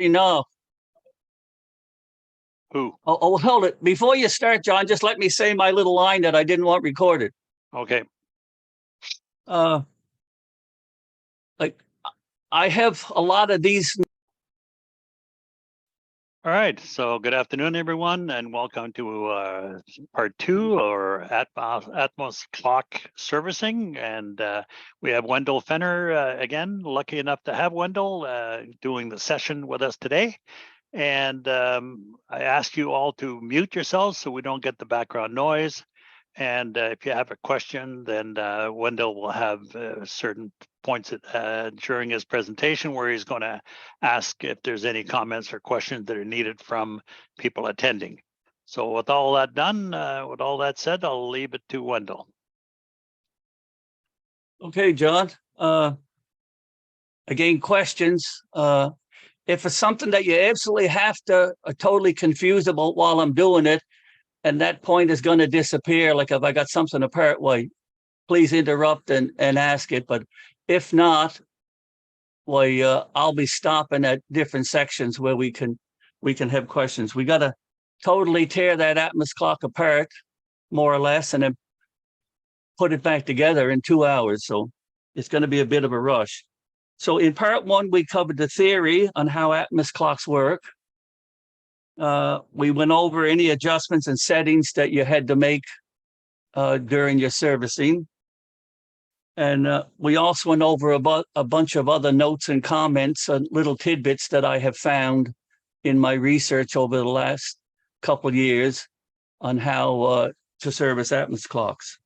No. Who? Oh, hold it. Before you start, John, just let me say my little line that I didn't want recorded. Okay. Like, I have a lot of these. All right. So good afternoon, everyone, and welcome to part 2 or Atmos Clock Servicing. And we have Wendell Feener again. Lucky enough to have Wendell doing the session with us today. And I ask you all to mute yourselves so we don't get the background noise. And if you have a question, then Wendell will have certain points during his presentation where he's going to ask if there's any comments or questions that are needed from people attending. So with all that done, with all that said, I'll leave it to Wendell. Okay, John. Again, questions. If it's something that you absolutely have to totally confused about while I'm doing it, and that point is going to disappear, like if I got something apart, why, please interrupt and ask it. But if not, why, I'll be stopping at different sections where we can have questions. We got to totally tear that Atmos clock apart, more or less, and then put it back together in 2 hours. So it's going to be a bit of a rush. So in part 1, we covered the theory on how Atmos clocks work. We went over any adjustments and settings that you had to make during your servicing. And we also went over a bunch of other notes and comments and little tidbits that I have found in my research over the last couple of years on how to service Atmos clocks.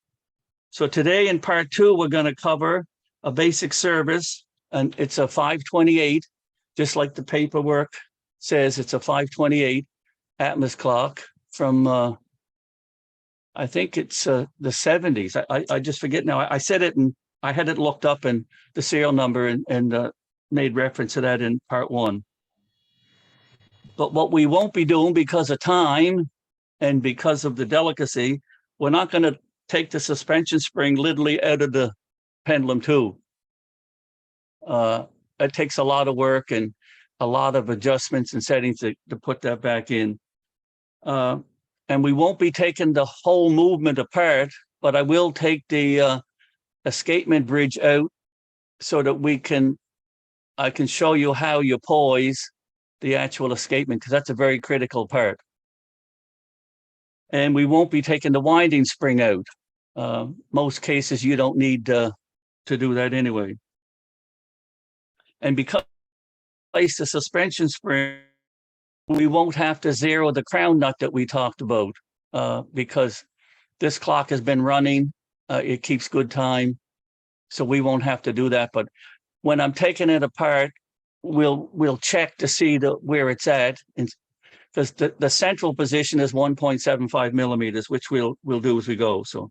So today in part 2, we're going to cover a basic service, and it's a 528, just like the paperwork says. It's a 528 Atmos clock from, I think it's the 70s. I just forget now. I said it and I had it looked up and the serial number and made reference to that in part 1. But what we won't be doing because of time and because of the delicacy, we're not going to take the suspension spring literally out of the Pendulum 2. It takes a lot of work and a lot of adjustments and settings to put that back in. And we won't be taking the whole movement apart, but I will take the escapement bridge out so that I can show you how you poise the actual escapement, because that's a very critical part. And we won't be taking the winding spring out. Most cases, you don't need to do that anyway. And because I place the suspension spring, we won't have to zero the crown nut that we talked about because this clock has been running. It keeps good time, so we won't have to do that. But when I'm taking it apart, we'll check to see where it's at, because the central position is 1.75 millimeters, which we'll do as we go. So,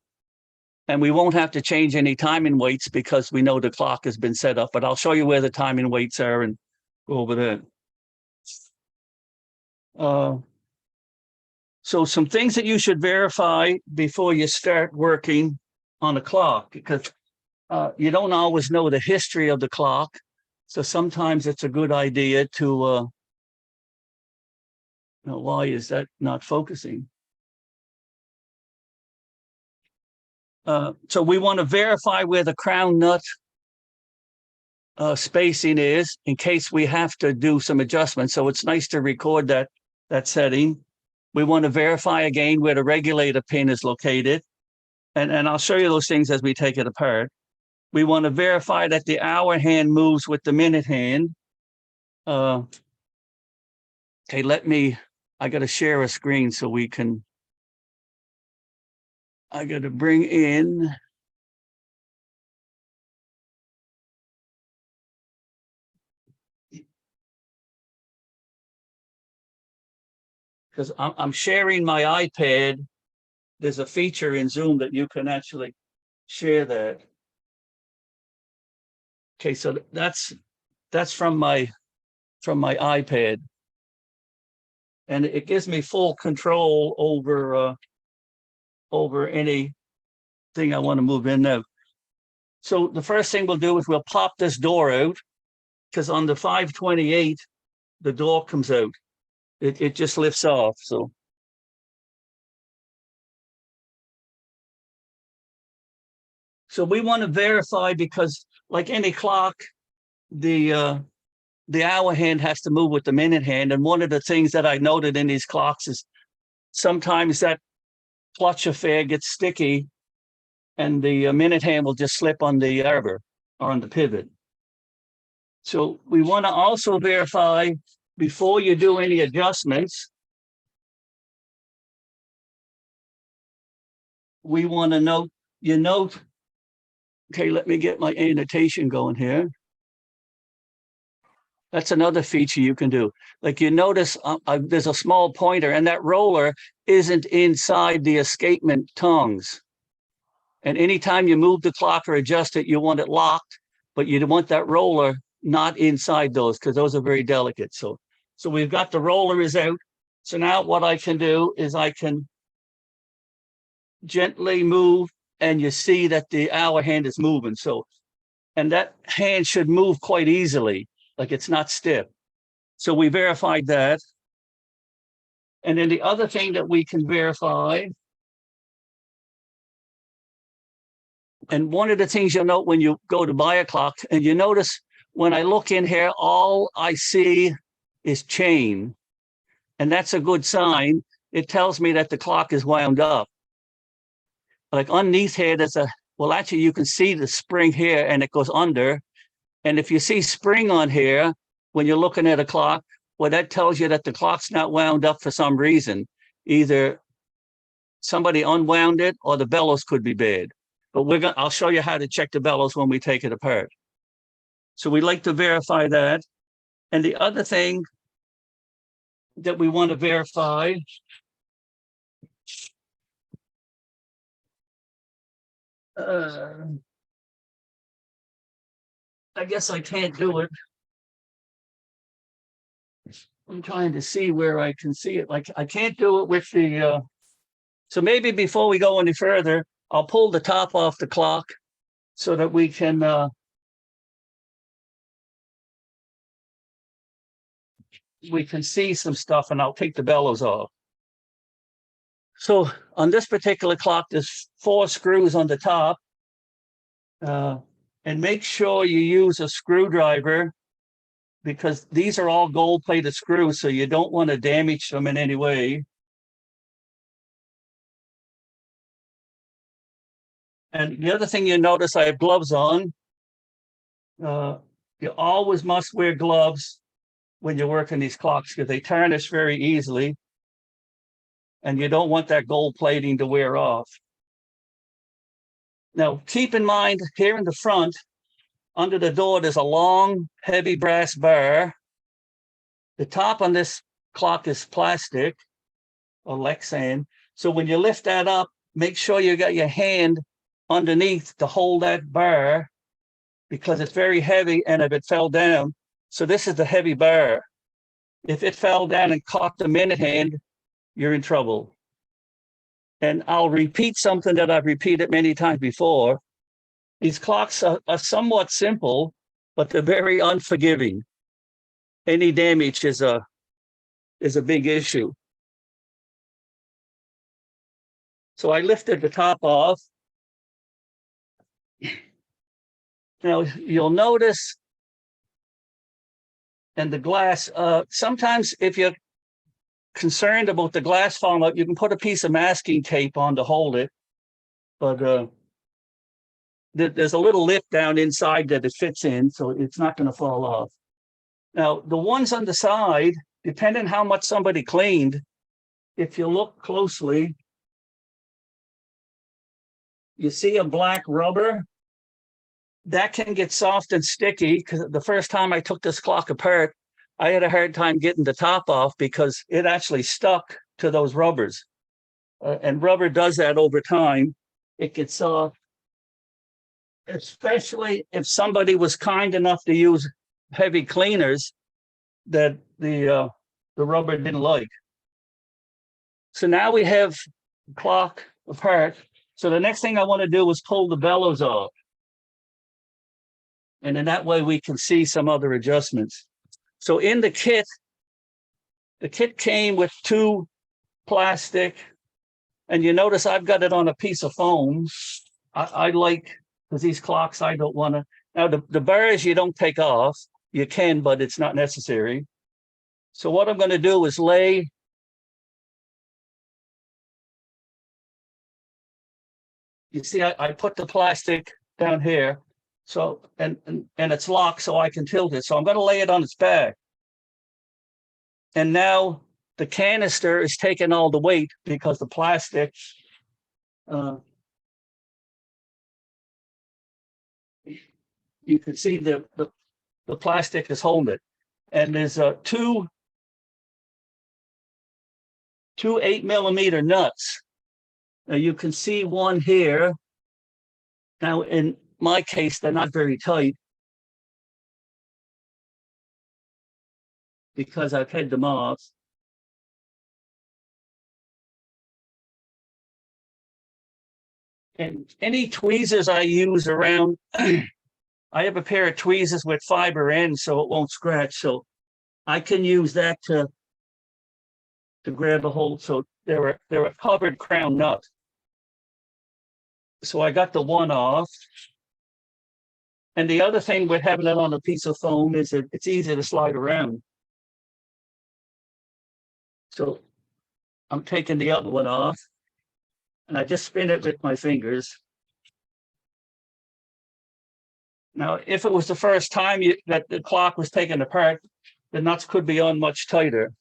and we won't have to change any timing weights because we know the clock has been set up. But I'll show you where the timing weights are and go over that. So some things that you should verify before you start working on a clock, because you don't always know the history of the clock. So sometimes it's a good idea to, why is that not focusing? So we want to verify where the crown nut spacing is in case we have to do some adjustments. So it's nice to record that setting. We want to verify again where the regulator pin is located. And I'll show you those things as we take it apart. We want to verify that the hour hand moves with the minute hand. Okay, I got to share a screen so we can, I got to bring in. Because I'm sharing my iPad. There's a feature in Zoom that you can actually share that. Okay, so that's from my iPad, and it gives me full control over anything I want to move in now. So the first thing we'll do is we'll pop this door out, because on the 528 the door comes out. It just lifts off. So we want to verify, because like any clock, the hour hand has to move with the minute hand. And one of the things that I noted in these clocks is sometimes that clutch affair gets sticky and the minute hand will just slip on the arbor or on the pivot. So we want to also verify before you do any adjustments. We want to note, okay, let me get my annotation going here. That's another feature you can do. Like you notice there's a small pointer and that roller isn't inside the escapement tongues. And anytime you move the clock or adjust it, you want it locked, but you want that roller not inside those, because those are very delicate. So we've got the roller is out. So now what I can do is I can gently move, and you see that the hour hand is moving. So, and that hand should move quite easily, like it's not stiff. So we verified that. And then the other thing that we can verify, and one of the things you'll note when you go to buy a clock, and you notice when I look in here, all I see is chain. And that's a good sign. It tells me that the clock is wound up. Like underneath here, there's well, actually you can see the spring here and it goes under. And if you see spring on here, when you're looking at a clock, well, that tells you that the clock's not wound up for some reason. Either somebody unwound it or the bellows could be bad. But I'll show you how to check the bellows when we take it apart. So we like to verify that. And the other thing that we want to verify, I guess I can't do it. I'm trying to see where I can see it. Like I can't do it with the, so maybe before we go any further, I'll pull the top off the clock so that we can see some stuff, and I'll take the bellows off. So on this particular clock, there's 4 screws on the top. And make sure you use a screwdriver, because these are all gold-plated screws, so you don't want to damage them in any way. And the other thing you notice, I have gloves on. You always must wear gloves when you're working these clocks, because they tarnish very easily. And you don't want that gold plating to wear off. Now, keep in mind, here in the front, under the door, there's a long, heavy brass bar. The top on this clock is plastic or Lexan. So when you lift that up, make sure you got your hand underneath to hold that bar, because it's very heavy, and if it fell down, so this is the heavy bar. If it fell down and caught the minute hand, you're in trouble. And I'll repeat something that I've repeated many times before. These clocks are somewhat simple, but they're very unforgiving. Any damage is a big issue. So I lifted the top off. Now you'll notice, and the glass, sometimes if you're concerned about the glass falling out, you can put a piece of masking tape on to hold it. But there's a little lip down inside that it fits in, so it's not going to fall off. Now, the ones on the side, depending on how much somebody cleaned, if you look closely, you see a black rubber. That can get soft and sticky, because the first time I took this clock apart, I had a hard time getting the top off because it actually stuck to those rubbers. And rubber does that over time. It gets soft, especially if somebody was kind enough to use heavy cleaners that the rubber didn't like. So now we have the clock apart. So the next thing I want to do is pull the bellows off. And in that way, we can see some other adjustments. So in the kit, The kit came with 2 plastic, and you notice I've got it on a piece of foam. I like, because these clocks, I don't want to. Now, the bars you don't take off. You can, but it's not necessary. So what I'm going to do is lay. You see, I put the plastic down here. So, and it's locked so I can tilt it. So I'm going to lay it on its back. And now the canister is taking all the weight because the plastic, you can see the plastic is holding it. And there's two 8mm nuts. Now you can see one here. Now in my case, they're not very tight because I've had them off. And any tweezers I use around, I have a pair of tweezers with fiber ends so it won't scratch. So I can use that to grab a hold. So they're a covered crown nut. So I got the one off. And the other thing with having it on a piece of foam is that it's easy to slide around. So I'm taking the other one off, and I just spin it with my fingers. Now, if it was the first time that the clock was taken apart, the nuts could be on much tighter.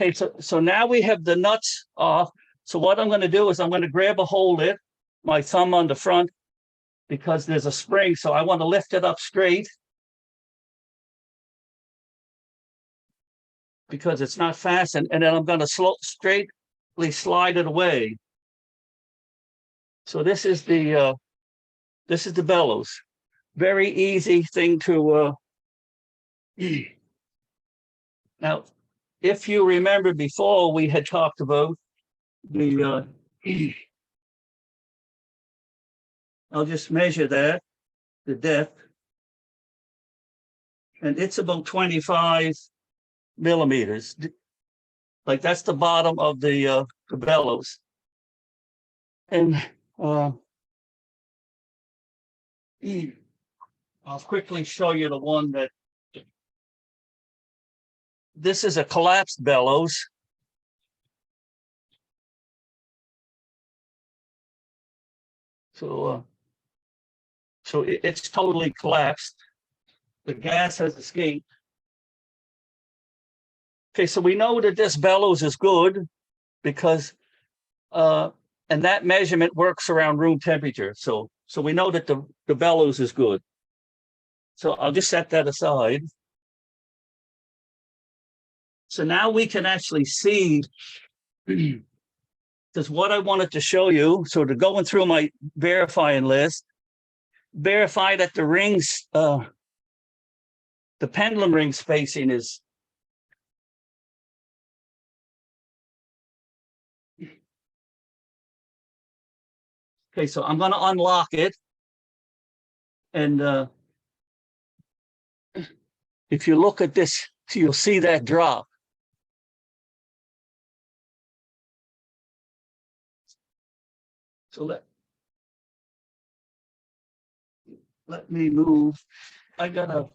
Okay, so now we have the nuts off. So what I'm going to do is I'm going to grab a hold of it, my thumb on the front, because there's a spring. So I want to lift it up straight because it's not fastened. And then I'm going to straightly slide it away. So this is the bellows. Very easy thing to now, if you remember before, we had talked about the I'll just measure that, the depth, and it's about 25 millimeters. Like that's the bottom of the bellows. And I'll quickly show you the one that, this is a collapsed bellows. So it's totally collapsed. The gas has escaped. Okay, so we know that this bellows is good because, and that measurement works around room temperature. So we know that the bellows is good. So I'll just set that aside. So now we can actually see, because what I wanted to show you, so to going through my verifying list, verify that the rings, the pendulum ring spacing is okay. So I'm going to unlock it, and if you look at this, you'll see that drop. So let me move. I gotta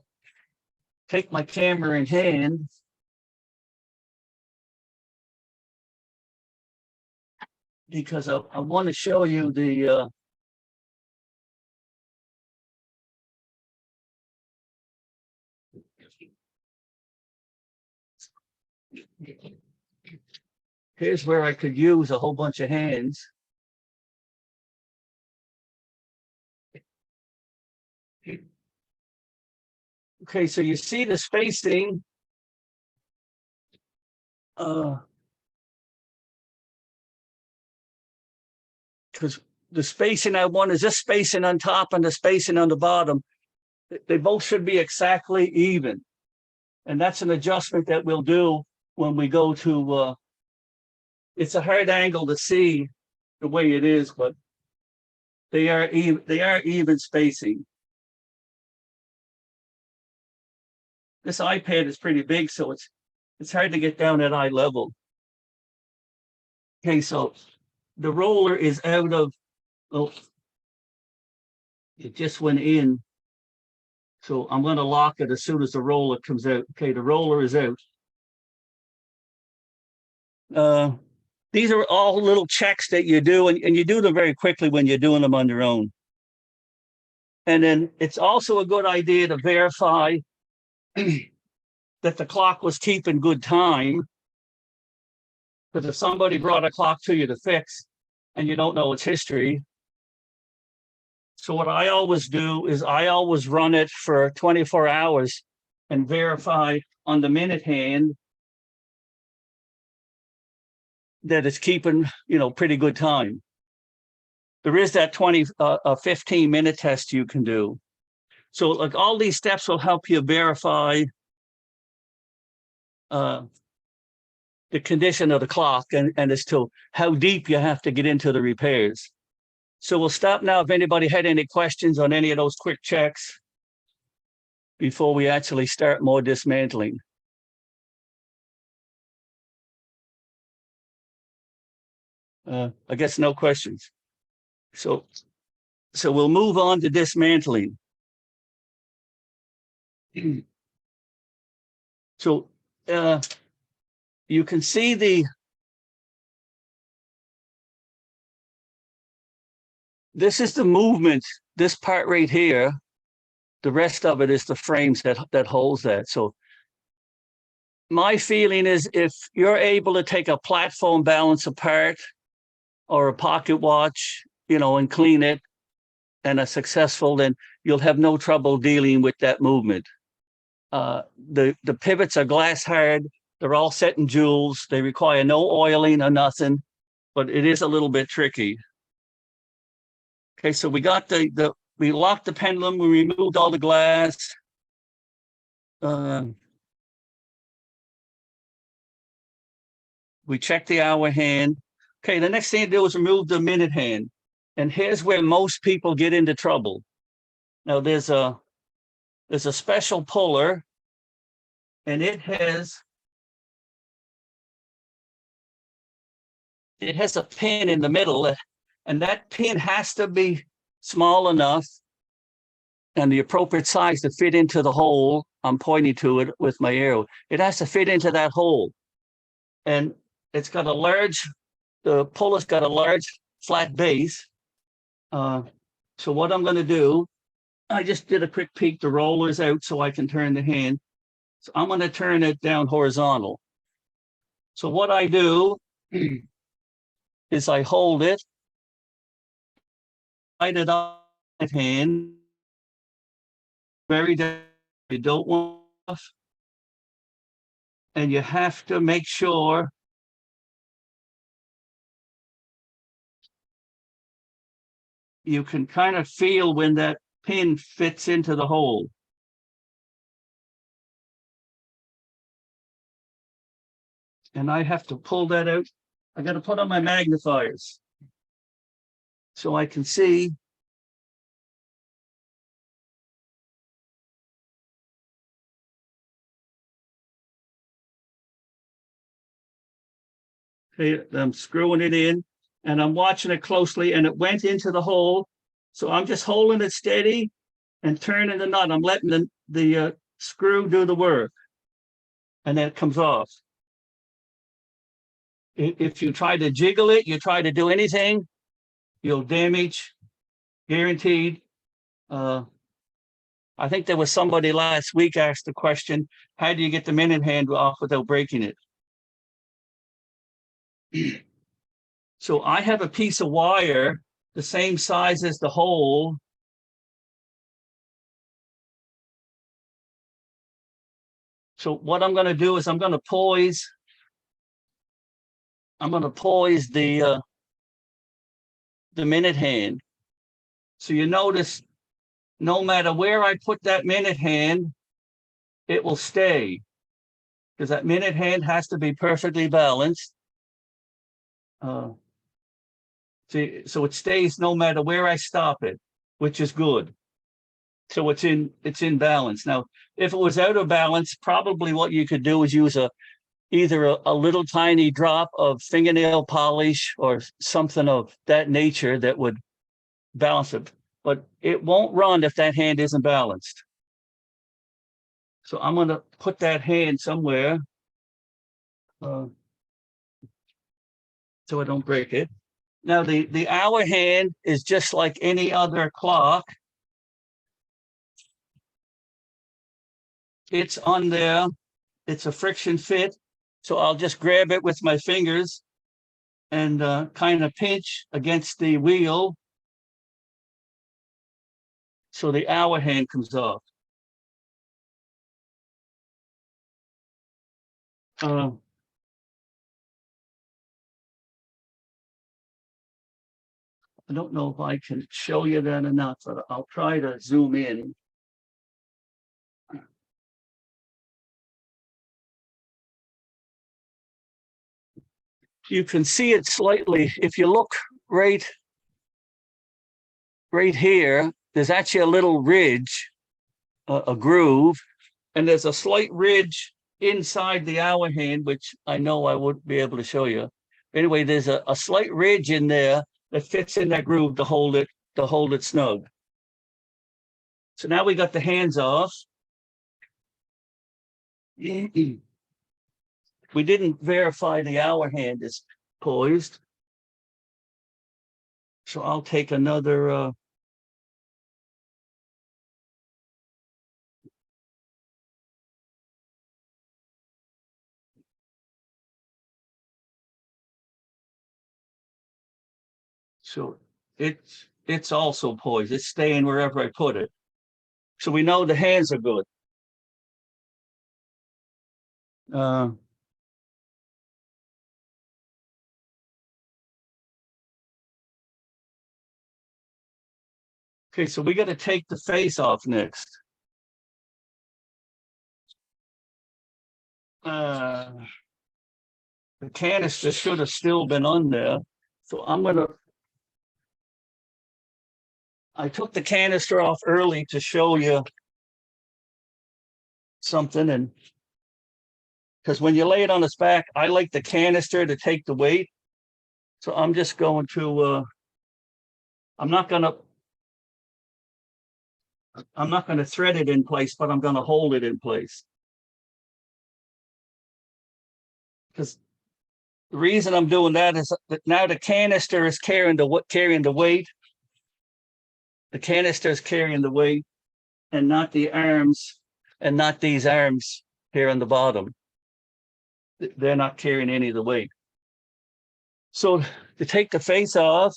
take my camera in hand. Because I want to show you the here's where I could use a whole bunch of hands. Okay, so you see the spacing. Because the spacing I want is this spacing on top and the spacing on the bottom. They both should be exactly even. And that's an adjustment that we'll do when we go to, it's a hard angle to see the way it is, but they are even spacing. This iPad is pretty big, so It's hard to get down at eye level. Okay, so the roller is out of, oh, it just went in. So I'm going to lock it as soon as the roller comes out. Okay, the roller is out. These are all little checks that you do, and you do them very quickly when you're doing them on your own. And then it's also a good idea to verify that the clock was keeping good time. Because if somebody brought a clock to you to fix and you don't know its history. So what I always do is I always run it for 24 hours and verify on the minute hand that it's keeping, pretty good time. There is that 15-minute test you can do. So like all these steps will help you verify the condition of the clock and as to how deep you have to get into the repairs. So we'll stop now if anybody had any questions on any of those quick checks before we actually start more dismantling. I guess no questions. So we'll move on to dismantling. So you can see this is the movement, this part right here. The rest of it is the frames that holds that. So my feeling is if you're able to take a platform balance apart or a pocket watch, and clean it and are successful, then you'll have no trouble dealing with that movement. The pivots are glass hard. They're all set in jewels. They require no oiling or nothing, but it is a little bit tricky. Okay, so we got we locked the pendulum. We removed all the glass. We checked the hour hand. Okay, the next thing to do is remove the minute hand. And here's where most people get into trouble. Now there's a special puller, and it has a pin in the middle, and that pin has to be small enough and the appropriate size to fit into the hole. I'm pointing to it with my arrow. It has to fit into that hole. And it's got the puller's got a large flat base. So what I'm going to do, I just did a quick peek. The roller's out so I can turn the hand. So I'm going to turn it down horizontal. So what I do is I hold it, light it up with hand, very down. You don't want, and you have to make sure you can kind of feel when that pin fits into the hole. And I have to pull that out. I got to put on my magnifiers so I can see. Okay, I'm screwing it in and I'm watching it closely, and it went into the hole. So I'm just holding it steady and turning the nut. I'm letting the screw do the work, and then it comes off. If you try to jiggle it, you try to do anything, you'll damage, guaranteed. I think there was somebody last week asked the question, how do you get the minute hand off without breaking it? So I have a piece of wire the same size as the hole. So what I'm going to do is I'm going to poise the minute hand. So you notice no matter where I put that minute hand, it will stay, because that minute hand has to be perfectly balanced. So it stays no matter where I stop it, which is good. So it's in balance. Now, if it was out of balance, probably what you could do is use a either a little tiny drop of fingernail polish or something of that nature that would balance it. But it won't run if that hand isn't balanced. So I'm going to put that hand somewhere so I don't break it. Now, the hour hand is just like any other clock. It's on there. It's a friction fit. So I'll just grab it with my fingers and kind of pinch against the wheel so the hour hand comes off. I don't know if I can show you that or not, but I'll try to zoom in. You can see it slightly. If you look right here, there's actually a little ridge, a groove, and there's a slight ridge inside the hour hand, which I know I wouldn't be able to show you. Anyway, there's a slight ridge in there that fits in that groove to hold it snug. So now we got the hands off. We didn't verify the hour hand is poised. So I'll take another so it's also poised. It's staying wherever I put it. So we know the hands are good. Okay, so we got to take the face off next. The canister should have still been on there. So I took the canister off early to show you something, and because when you lay it on its back, I like the canister to take the weight. So I'm just going to, I'm not going to thread it in place, but I'm going to hold it in place. Because the reason I'm doing that is that now the canister is carrying the weight. The canister is carrying the weight, and not the arms, and not these arms here on the bottom. They're not carrying any of the weight. So to take the face off,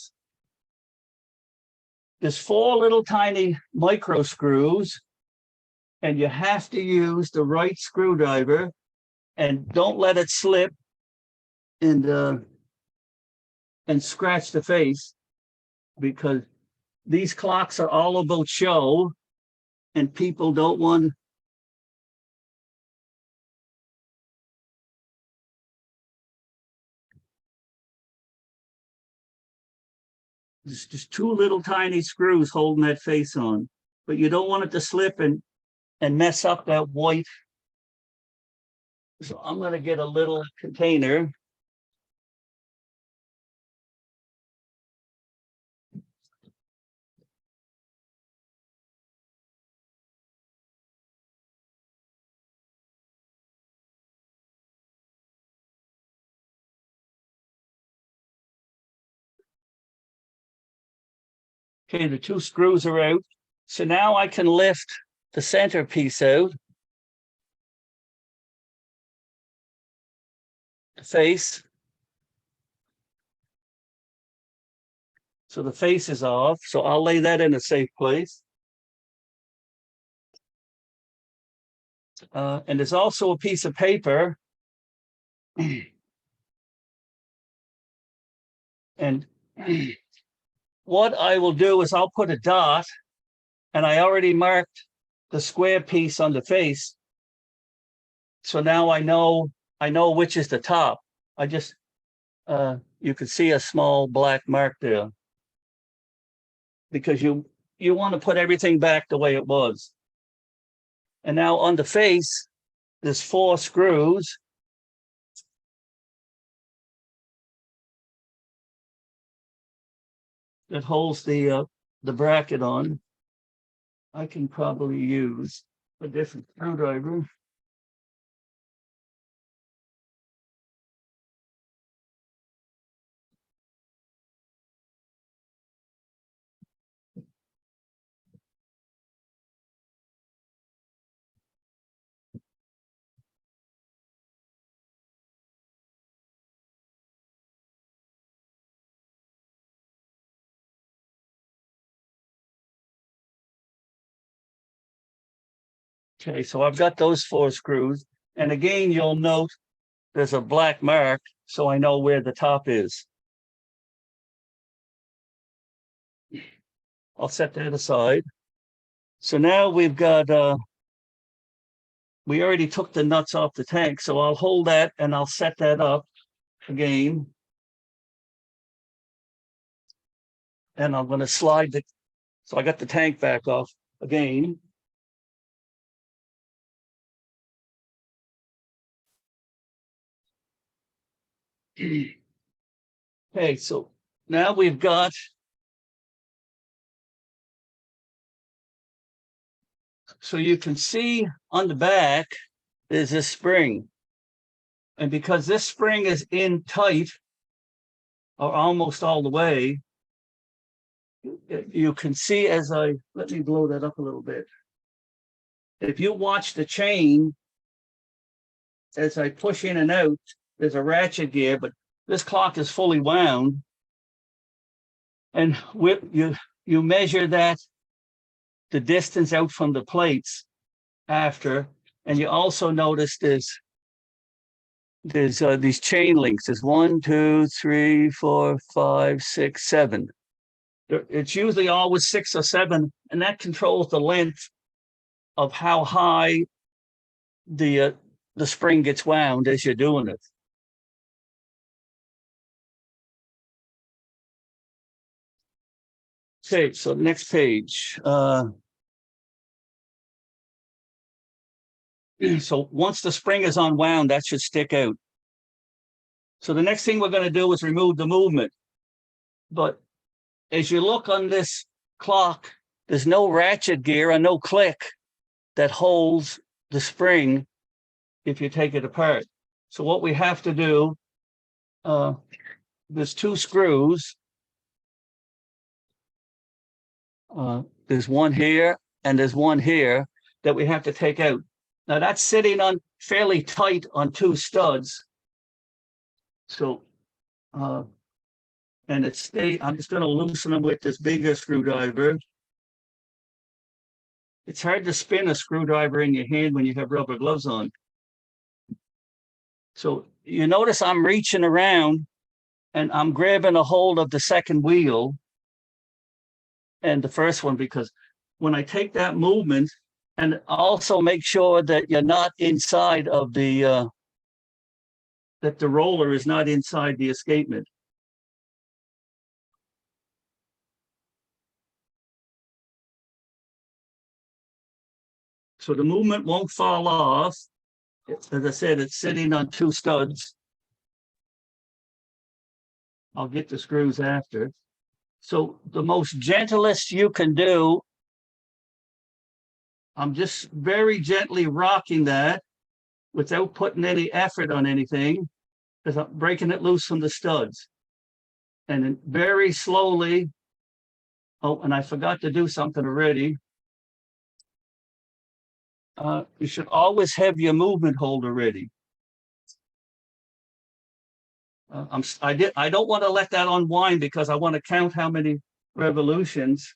there's 4 little tiny micro screws, and you have to use the right screwdriver, and don't let it slip and scratch the face, because these clocks are all about show, and people don't want. There's just 2 little tiny screws holding that face on, but you don't want it to slip and mess up that white. So I'm going to get a little container. Okay, the 2 screws are out. So now I can lift the centerpiece out, the face. So the face is off. So I'll lay that in a safe place. And there's also a piece of paper. And what I will do is I'll put a dot, and I already marked the square piece on the face. So now I know which is the top. I just, you can see a small black mark there, because you want to put everything back the way it was. And now on the face, there's 4 screws. that holds the bracket on. I can probably use a different screwdriver. Okay, so I've got those 4 screws. And again, you'll note there's a black mark, so I know where the top is. I'll set that aside. So now we've got, we already took the nuts off the tank, so I'll hold that and I'll set that up again. And I'm going to slide the, so I got the tank back off again. Okay, so now we've got, so you can see on the back, there's a spring. And because this spring is in tight, or almost all the way, you can see as let me blow that up a little bit. If you watch the chain, as I push in and out, there's a ratchet gear, but this clock is fully wound. And you measure that, the distance out from the plates after, and you also notice there's these chain links. There's 1, 2, 3, 4, 5, 6, 7. It's usually always 6 or 7, and that controls the length of how high the spring gets wound as you're doing it. Okay, so next page. So once the spring is unwound, that should stick out. So the next thing we're going to do is remove the movement. But as you look on this clock, there's no ratchet gear and no click that holds the spring if you take it apart. So what we have to do, there's 2 screws. There's one here and there's one here that we have to take out. Now that's sitting on fairly tight on 2 studs. So, and I'm just going to loosen them with this bigger screwdriver. It's hard to spin a screwdriver in your hand when you have rubber gloves on. So you notice I'm reaching around and I'm grabbing a hold of the second wheel and the first one, because when I take that movement, and also make sure that you're not inside of the, that the roller is not inside the escapement. So the movement won't fall off. As I said, it's sitting on 2 studs. I'll get the screws after. So the most gentlest you can do, I'm just very gently rocking that without putting any effort on anything, because I'm breaking it loose from the studs. And then very slowly, oh, and I forgot to do something already. You should always have your movement holder ready. I don't want to let that unwind because I want to count how many revolutions.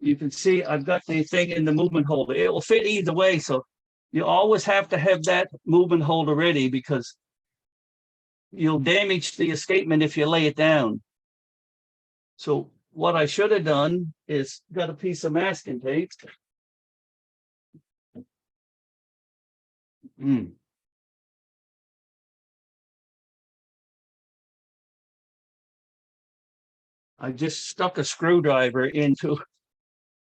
You can see I've got the thing in the movement holder. It will fit either way. So you always have to have that movement holder ready, because you'll damage the escapement if you lay it down. So what I should have done is got a piece of masking tape. I just stuck a screwdriver into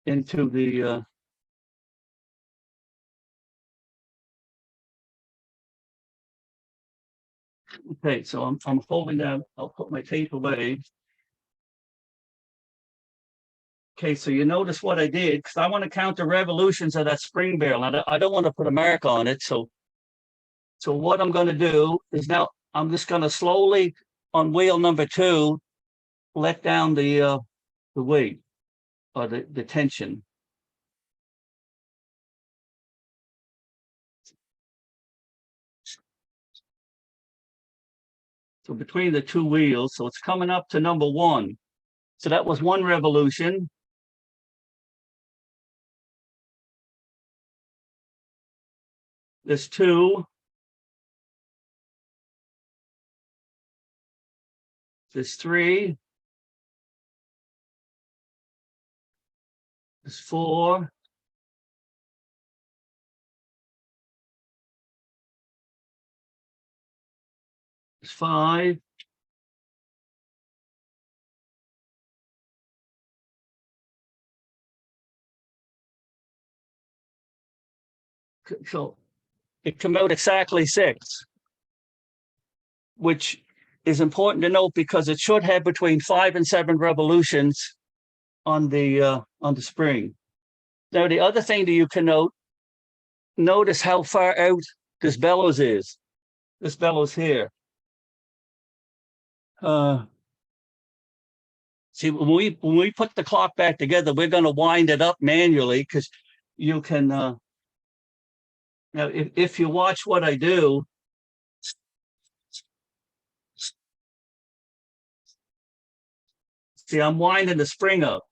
the Okay, so I'm holding down, I'll put my tape away. Okay, so you notice what I did, because I want to count the revolutions of that spring barrel. I don't want to put a mark on it. So what I'm going to do is now I'm just going to slowly on wheel number 2 let down the weight or the tension. So between the 2 wheels, so it's coming up to number 1. So that was 1 revolution. There's 2. There's 3. There's 4. There's 5. So it came out exactly 6, which is important to note because it should have between 5 and 7 revolutions on the spring. Now, the other thing that you can notice how far out this bellows is. This bellows here. See, when we put the clock back together, we're going to wind it up manually because you can. Now, if you watch what I do, see, I'm winding the spring up,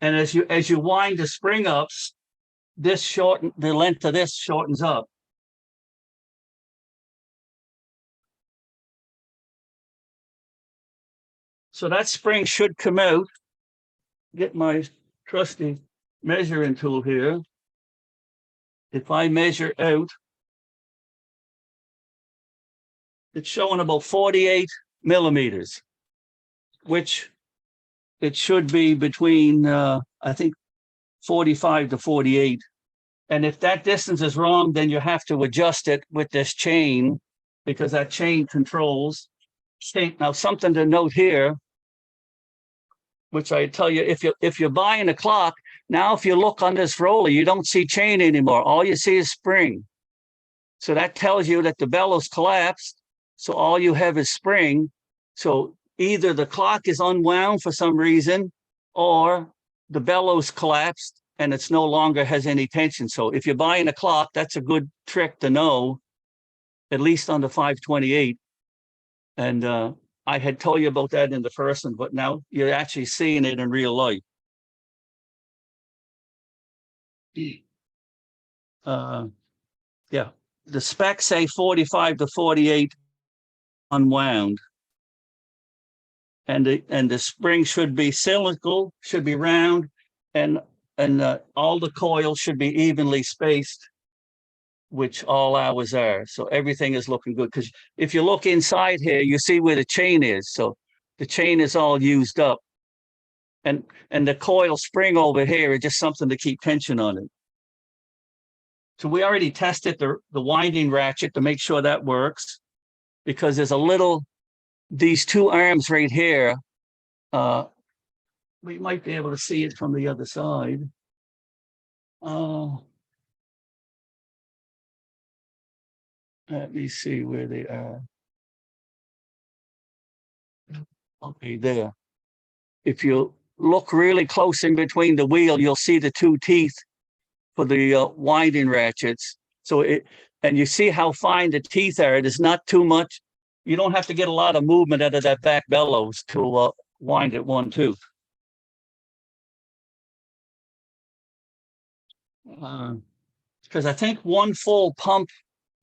and as you wind the spring up, the length of this shortens up. So that spring should come out. Get my trusty measuring tool here. If I measure out, it's showing about 48 millimeters, which it should be between, I think, 45 to 48. And if that distance is wrong, then you have to adjust it with this chain because that chain controls. Now, something to note here, which I tell you, if you're buying a clock, now if you look on this roller, you don't see chain anymore. All you see is spring. So that tells you that the bellows collapsed. So all you have is spring. So either the clock is unwound for some reason or the bellows collapsed and it's no longer has any tension. So if you're buying a clock, that's a good trick to know, at least on the 528. And I had told you about that in the first one, but now you're actually seeing it in real life. Yeah, the specs say 45 to 48 unwound. And the spring should be cylindrical, should be round, and all the coils should be evenly spaced, which all ours are. So everything is looking good. Because if you look inside here, you see where the chain is. So the chain is all used up. And the coil spring over here is just something to keep tension on it. So we already tested the winding ratchet to make sure that works, because there's these 2 arms right here. We might be able to see it from the other side. Let me see where they are. Okay, there. If you look really close in between the wheel, you'll see the 2 teeth for the winding ratchets. So and you see how fine the teeth are. It is not too much. You don't have to get a lot of movement out of that back bellows to wind it 1 tooth. Because I think 1 full pump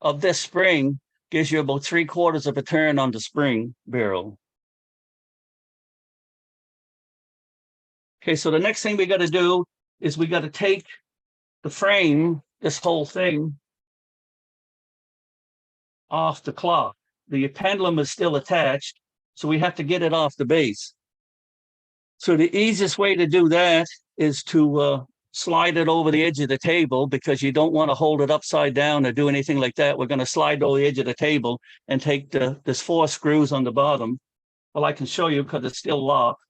of this spring gives you about 3/4 of a turn on the spring barrel. Okay, so the next thing we got to do is we got to take the frame, this whole thing, off the clock. The pendulum is still attached, so we have to get it off the base. So the easiest way to do that is to slide it over the edge of the table because you don't want to hold it upside down or do anything like that. We're going to slide over the edge of the table and take there's 4 screws on the bottom. Well, I can show you because it's still locked.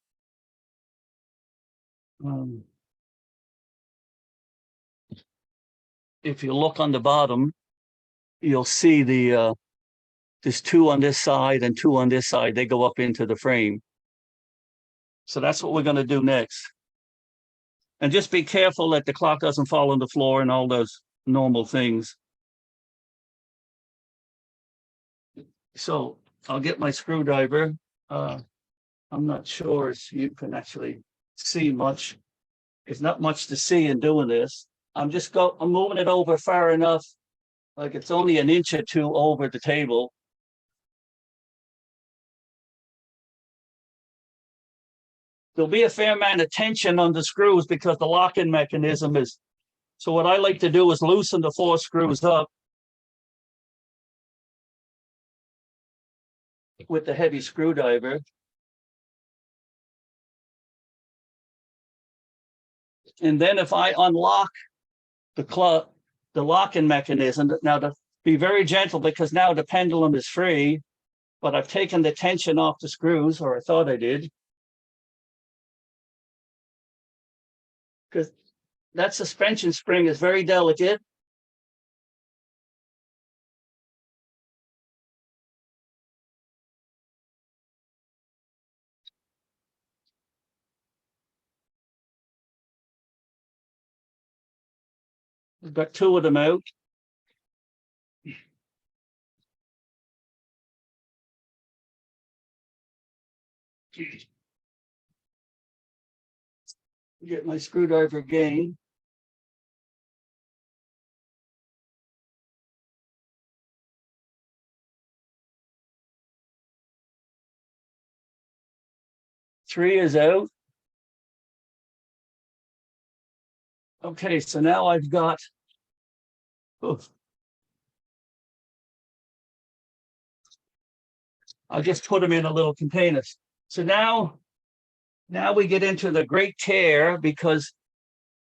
If you look on the bottom, you'll see there's 2 on this side and 2 on this side. They go up into the frame. So that's what we're going to do next. And just be careful that the clock doesn't fall on the floor and all those normal things. So I'll get my screwdriver. I'm not sure if you can actually see much. There's not much to see in doing this. I'm moving it over far enough, like it's only an inch or 2 over the table. There'll be a fair amount of tension on the screws because the lock-in mechanism is. So what I like to do is loosen the 4 screws up with the heavy screwdriver. And then if I unlock the lock-in mechanism, now to be very gentle because now the pendulum is free, but I've taken the tension off the screws, or I thought I did. Because that suspension spring is very delicate. We've got 2 of them out. Get my screwdriver again. Three is out. Okay, so now I've got. I'll just put them in a little containers. So now we get into the great tear because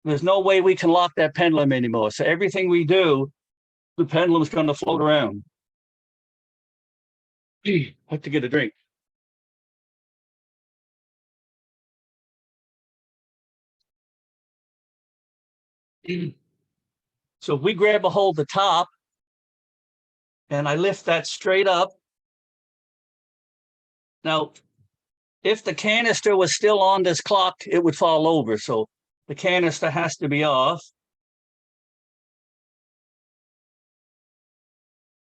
there's no way we can lock that pendulum anymore. So everything we do, the pendulum's going to float around. I have to get a drink. So if we grab a hold of the top and I lift that straight up. Now, if the canister was still on this clock, it would fall over. So the canister has to be off.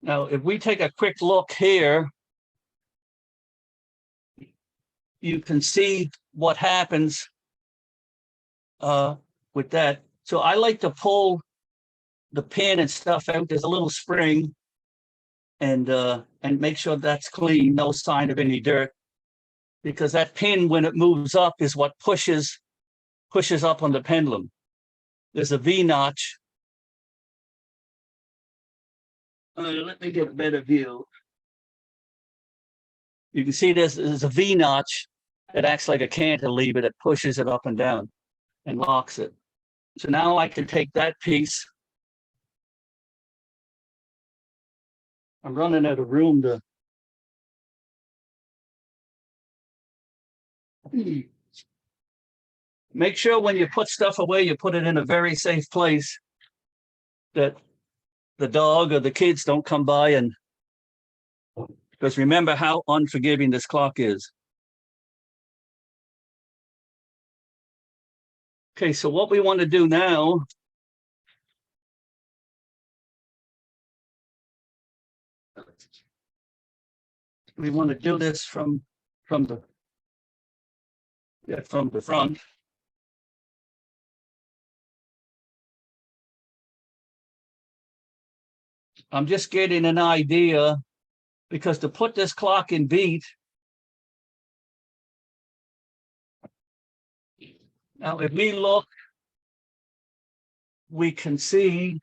Now, if we take a quick look here, you can see what happens with that. So I like to pull the pin and stuff out. There's a little spring and make sure that's clean, no sign of any dirt. Because that pin, when it moves up, is what pushes up on the pendulum. There's a V notch. Let me get a better view. You can see there's a V notch that acts like a cantilever that pushes it up and down and locks it. So now I can take that piece. I'm running out of room to. Make sure when you put stuff away, you put it in a very safe place that the dog or the kids don't come by and. Because remember how unforgiving this clock is. Okay, so what we want to do now. We want to do this from the front. I'm just getting an idea because to put this clock in beat. Now, if we look, we can see.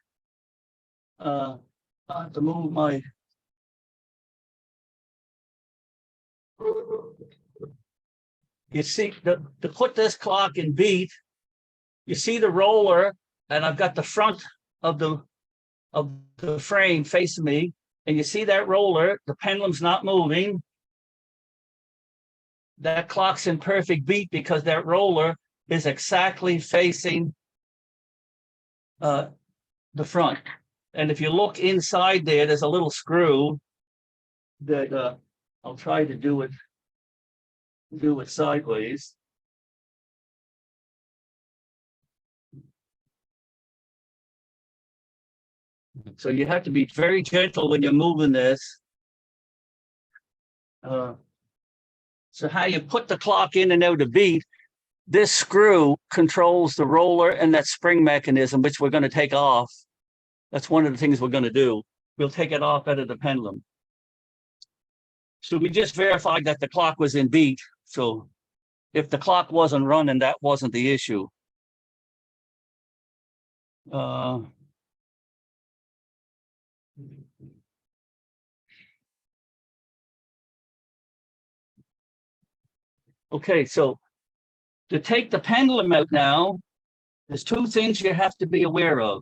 I have to move my. You see, to put this clock in beat, you see the roller, and I've got the front of the frame facing me, and you see that roller, the pendulum's not moving. That clock's in perfect beat because that roller is exactly facing the front. And if you look inside there, there's a little screw that I'll try to do it sideways. So you have to be very gentle when you're moving this. So how you put the clock in and out of beat, this screw controls the roller and that spring mechanism, which we're going to take off. That's one of the things we're going to do. We'll take it off out of the pendulum. So we just verified that the clock was in beat. So if the clock wasn't running, that wasn't the issue. Okay, so to take the pendulum out now, there's two things you have to be aware of.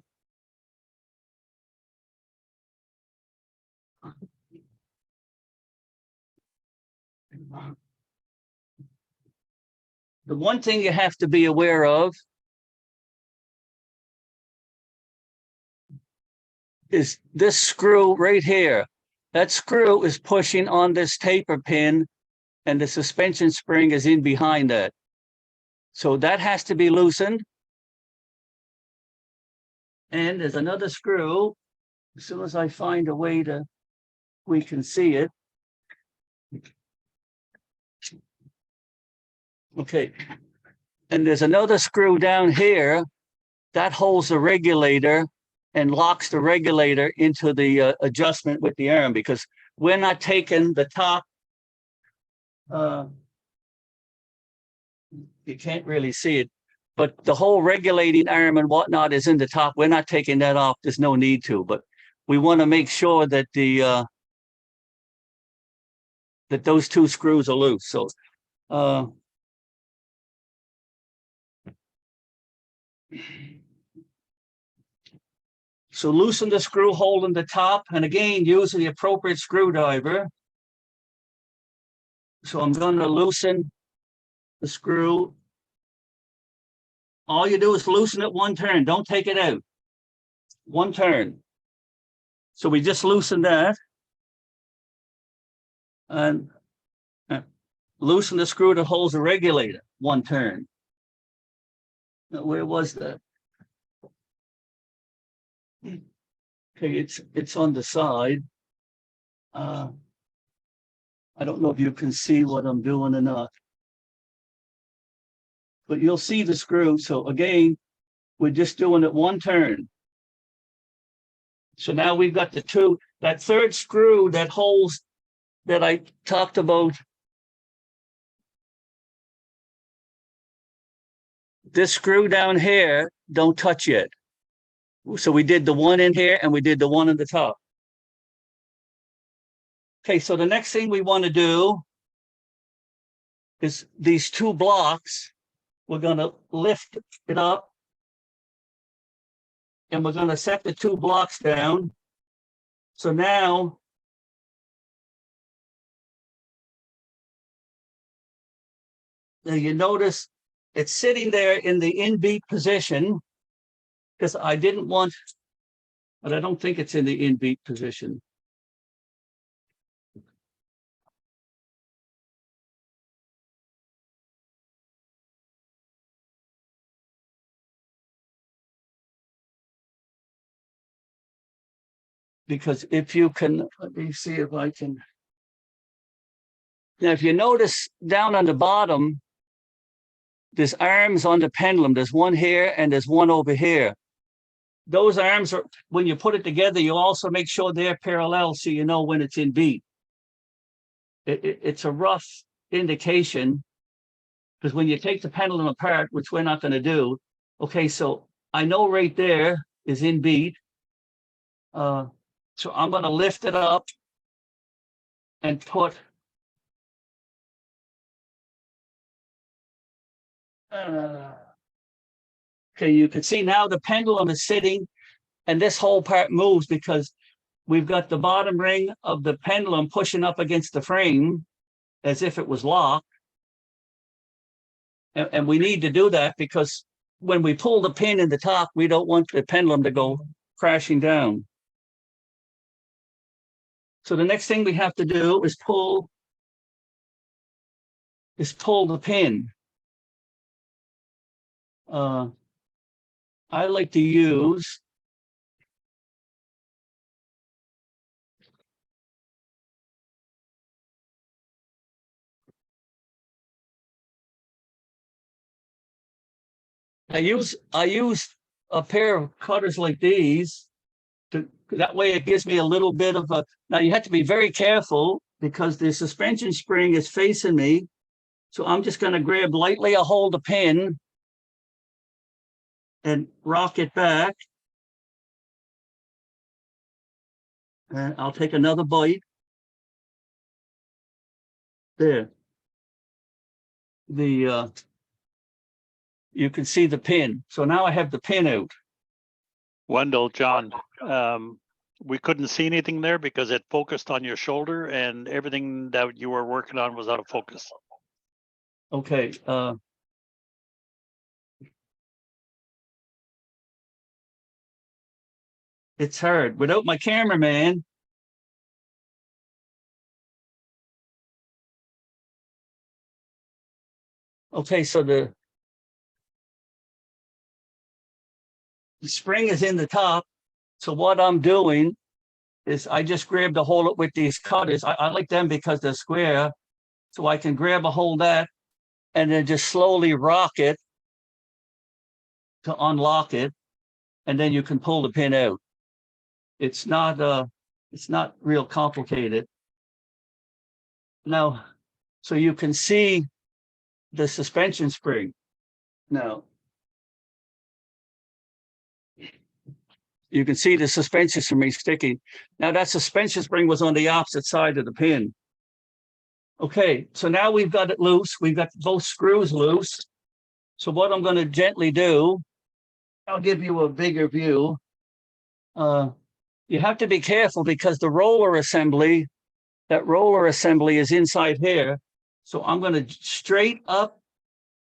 The one thing you have to be aware of is this screw right here. That screw is pushing on this taper pin, and the suspension spring is in behind that. So that has to be loosened. And there's another screw. As soon as I find a way we can see it. Okay. And there's another screw down here that holds the regulator and locks the regulator into the adjustment with the arm, because we're not taking the top. You can't really see it, but the whole regulating arm and whatnot is in the top. We're not taking that off. There's no need to, but we want to make sure that that those two screws are loose. So so loosen the screw holding the top, and again, use the appropriate screwdriver. So I'm going to loosen the screw. All you do is loosen it one turn. Don't take it out. One turn. So we just loosen that. And loosen the screw that holds the regulator. One turn. Now, where was that? Okay, it's on the side. I don't know if you can see what I'm doing or not, but you'll see the screw. So again, we're just doing it one turn. So now we've got the two, that third screw that holds, that I talked about. This screw down here, don't touch it. So we did the one in here and we did the one in the top. Okay, so the next thing we want to do is these two blocks. We're going to lift it up and we're going to set the two blocks down. So now you notice it's sitting there in the in beat position, because I didn't want, but I don't think it's in the in beat position. Because if you can, let me see if I can. Now, if you notice down on the bottom, there's arms on the pendulum. There's one here and there's one over here. Those arms are, when you put it together, you also make sure they're parallel so you know when it's in beat. It's a rough indication, because when you take the pendulum apart, which we're not going to do, okay, so I know right there is in beat. So I'm going to lift it up and put Okay, you can see now the pendulum is sitting and this whole part moves because we've got the bottom ring of the pendulum pushing up against the frame as if it was locked. And we need to do that because when we pull the pin in the top, we don't want the pendulum to go crashing down. So the next thing we have to do is pull the pin. I like to use I use a pair of cutters like these to, that way it gives me a little bit of a, now you have to be very careful because the suspension spring is facing me. So I'm just going to grab lightly a hold the pin and rock it back. And I'll take another bite. There. You can see the pin. So now I have the pin out. Wendell, John, we couldn't see anything there because it focused on your shoulder and everything that you were working on was out of focus. Okay. It's hard. Without my cameraman, okay, so the spring is in the top. So what I'm doing is I just grabbed a hold with these cutters. I like them because they're square. So I can grab a hold of that and then just slowly rock it to unlock it. And then you can pull the pin out. It's not real complicated. Now, so you can see the suspension spring. Now, you can see the suspension spring sticking. Now that suspension spring was on the opposite side of the pin. Okay, so now we've got it loose. We've got both screws loose. So what I'm going to gently do, I'll give you a bigger view. You have to be careful because the roller assembly, that roller assembly is inside here. So I'm going to straight up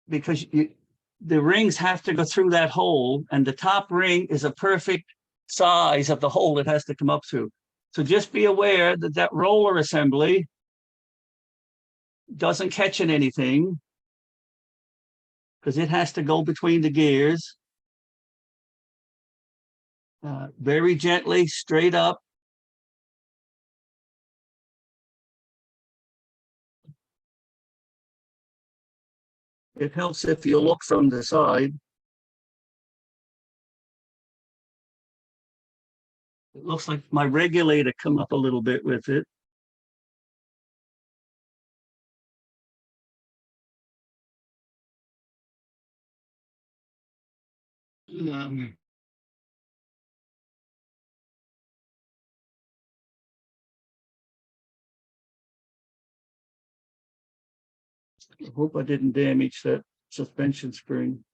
because the rings have to go through that hole and the top ring is a perfect size of the hole it has to come up through. So just be aware that that roller assembly doesn't catch in anything because it has to go between the gears. Very gently, straight up. It helps if you look from the side. It looks like my regulator come up a little bit with it. I hope I didn't damage that suspension spring.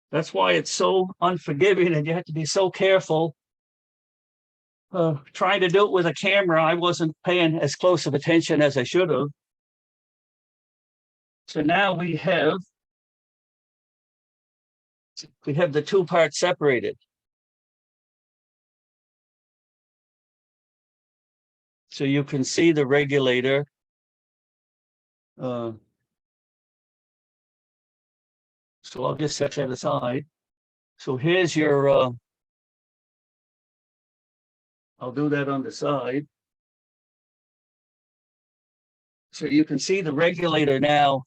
That's why it's so unforgiving and you have to be so careful. Trying to do it with a camera, I wasn't paying as close of attention as I should have. So now we have the two parts separated. So you can see the regulator. So I'll just set that aside. So here's your, I'll do that on the side. So you can see the regulator now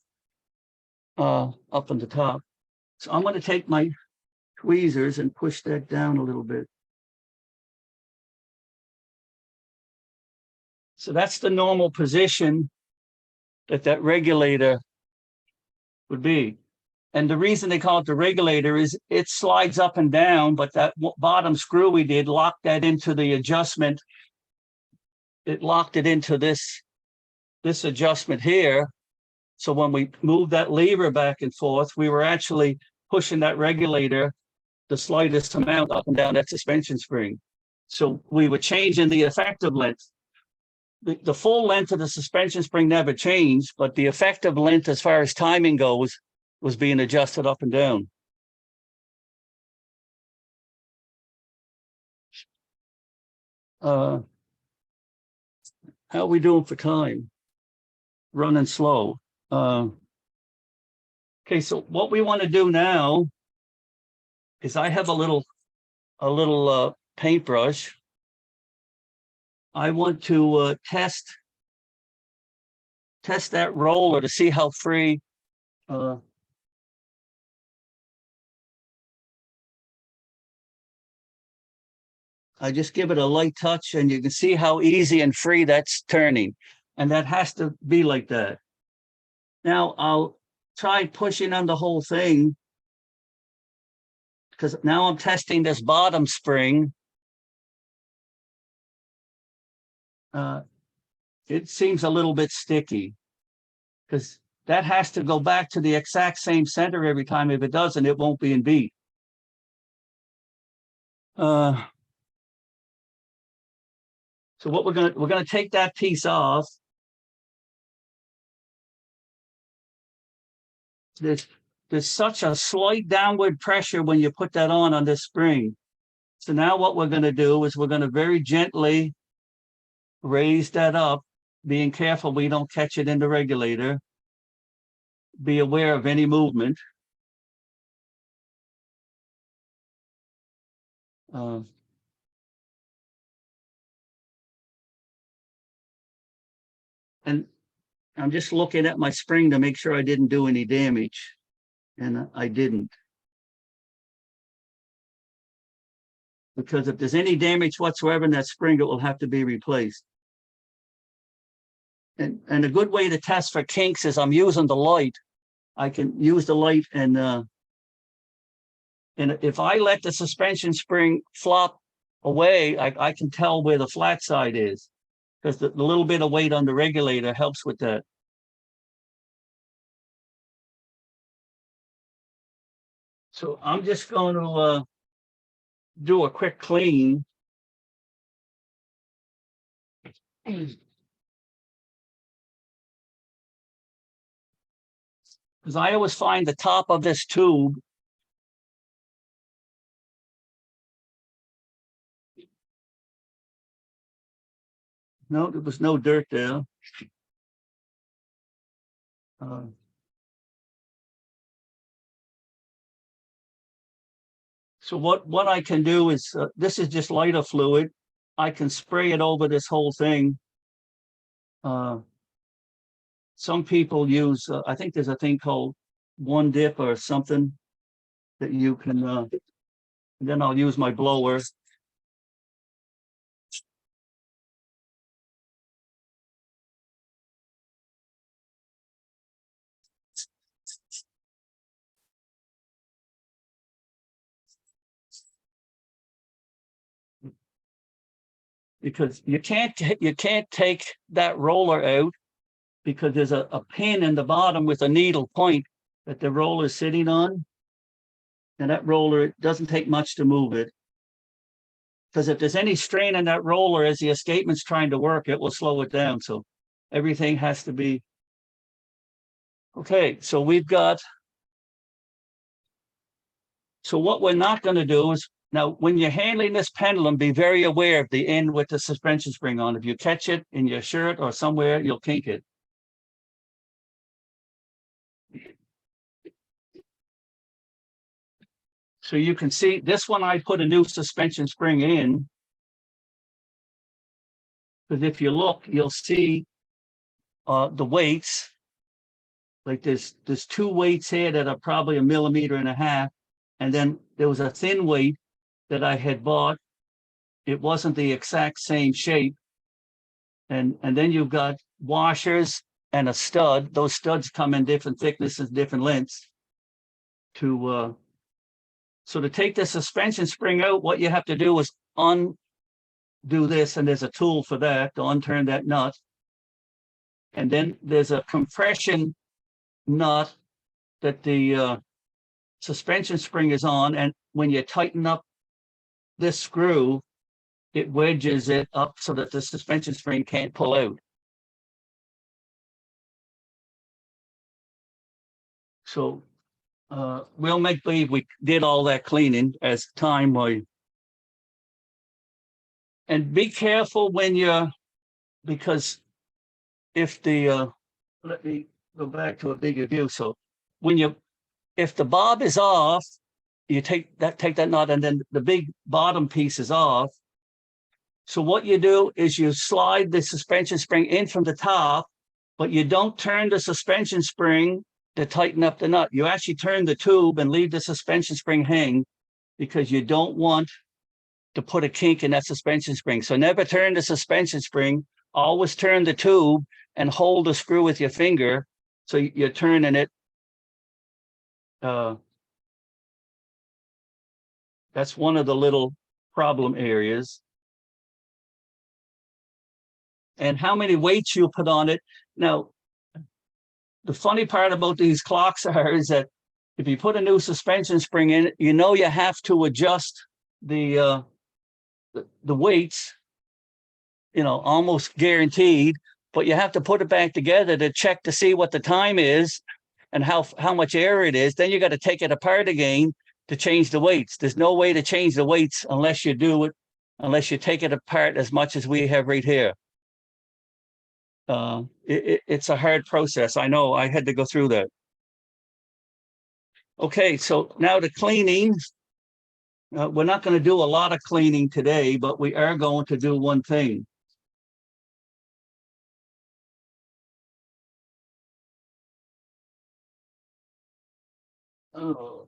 up on the top. So I'm going to take my tweezers and push that down a little bit. So that's the normal position that regulator would be. And the reason they call it the regulator is it slides up and down, but that bottom screw we did locked that into the adjustment. It locked it into this adjustment here. So when we moved that lever back and forth, we were actually pushing that regulator the slightest amount up and down that suspension spring. So we were changing the effective length. The full length of the suspension spring never changed, but the effective length as far as timing goes was being adjusted up and down. How are we doing for time? Running slow. Okay, so what we want to do now is I have a little paintbrush. I want to test that roller to see how free. I just give it a light touch and you can see how easy and free that's turning. And that has to be like that. Now I'll try pushing on the whole thing because now I'm testing this bottom spring. It seems a little bit sticky because that has to go back to the exact same center every time. If it doesn't, it won't be in beat. So what we're gonna take that piece off. There's such a slight downward pressure when you put that on this spring. So now what we're gonna do is we're gonna very gently raise that up, being careful we don't catch it in the regulator. Be aware of any movement. And I'm just looking at my spring to make sure I didn't do any damage, and I didn't. Because if there's any damage whatsoever in that spring, it will have to be replaced. And a good way to test for kinks is I'm using the light. I can use the light and if I let the suspension spring flop away, I can tell where the flat side is because the little bit of weight on the regulator helps with that. So I'm just going to do a quick clean. Because I always find the top of this tube no, there was no dirt there. So what I can do is, this is just lighter fluid. I can spray it over this whole thing. Some people use, I think there's a thing called one dip or something that you can, then I'll use my blower. Because you can't take that roller out because there's a pin in the bottom with a needle point that the roller is sitting on. And that roller, it doesn't take much to move it. Because if there's any strain in that roller as the escapement's trying to work, it will slow it down. So everything has to be. Okay, so we've got. So what we're not going to do is, now when you're handling this pendulum, be very aware of the end with the suspension spring on. If you catch it in your shirt or somewhere, you'll kink it. So you can see this one, I put a new suspension spring in. Because if you look, you'll see the weights. Like there's two weights here that are probably 1.5 millimeters. And then there was a thin weight that I had bought. It wasn't the exact same shape. And then you've got washers and a stud. Those studs come in different thicknesses, different lengths. So to take the suspension spring out, what you have to do is undo this, and there's a tool for that, to unturn that nut. And then there's a compression nut that the suspension spring is on, and when you tighten up this screw, it wedges it up so that the suspension spring can't pull out. So we'll make believe we did all that cleaning as time went. And be careful when you're, because if the, let me go back to a bigger view. So when you, if the bob is off, you take that knot, and then the big bottom piece is off. So what you do is you slide the suspension spring in from the top, but you don't turn the suspension spring to tighten up the nut. You actually turn the tube and leave the suspension spring hang, because you don't want to put a kink in that suspension spring. So never turn the suspension spring, always turn the tube and hold the screw with your finger. So you're turning it. That's one of the little problem areas. And how many weights you put on it. Now, the funny part about these clocks is that if you put a new suspension spring in, you know you have to adjust the weights, you know, almost guaranteed, but you have to put it back together to check to see what the time is and how much air it is. Then you got to take it apart again to change the weights. There's no way to change the weights unless you do it, unless you take it apart as much as we have right here. It's a hard process. I know, I had to go through that. Okay, so now the cleaning. We're not going to do a lot of cleaning today, but we are going to do one thing. Oh.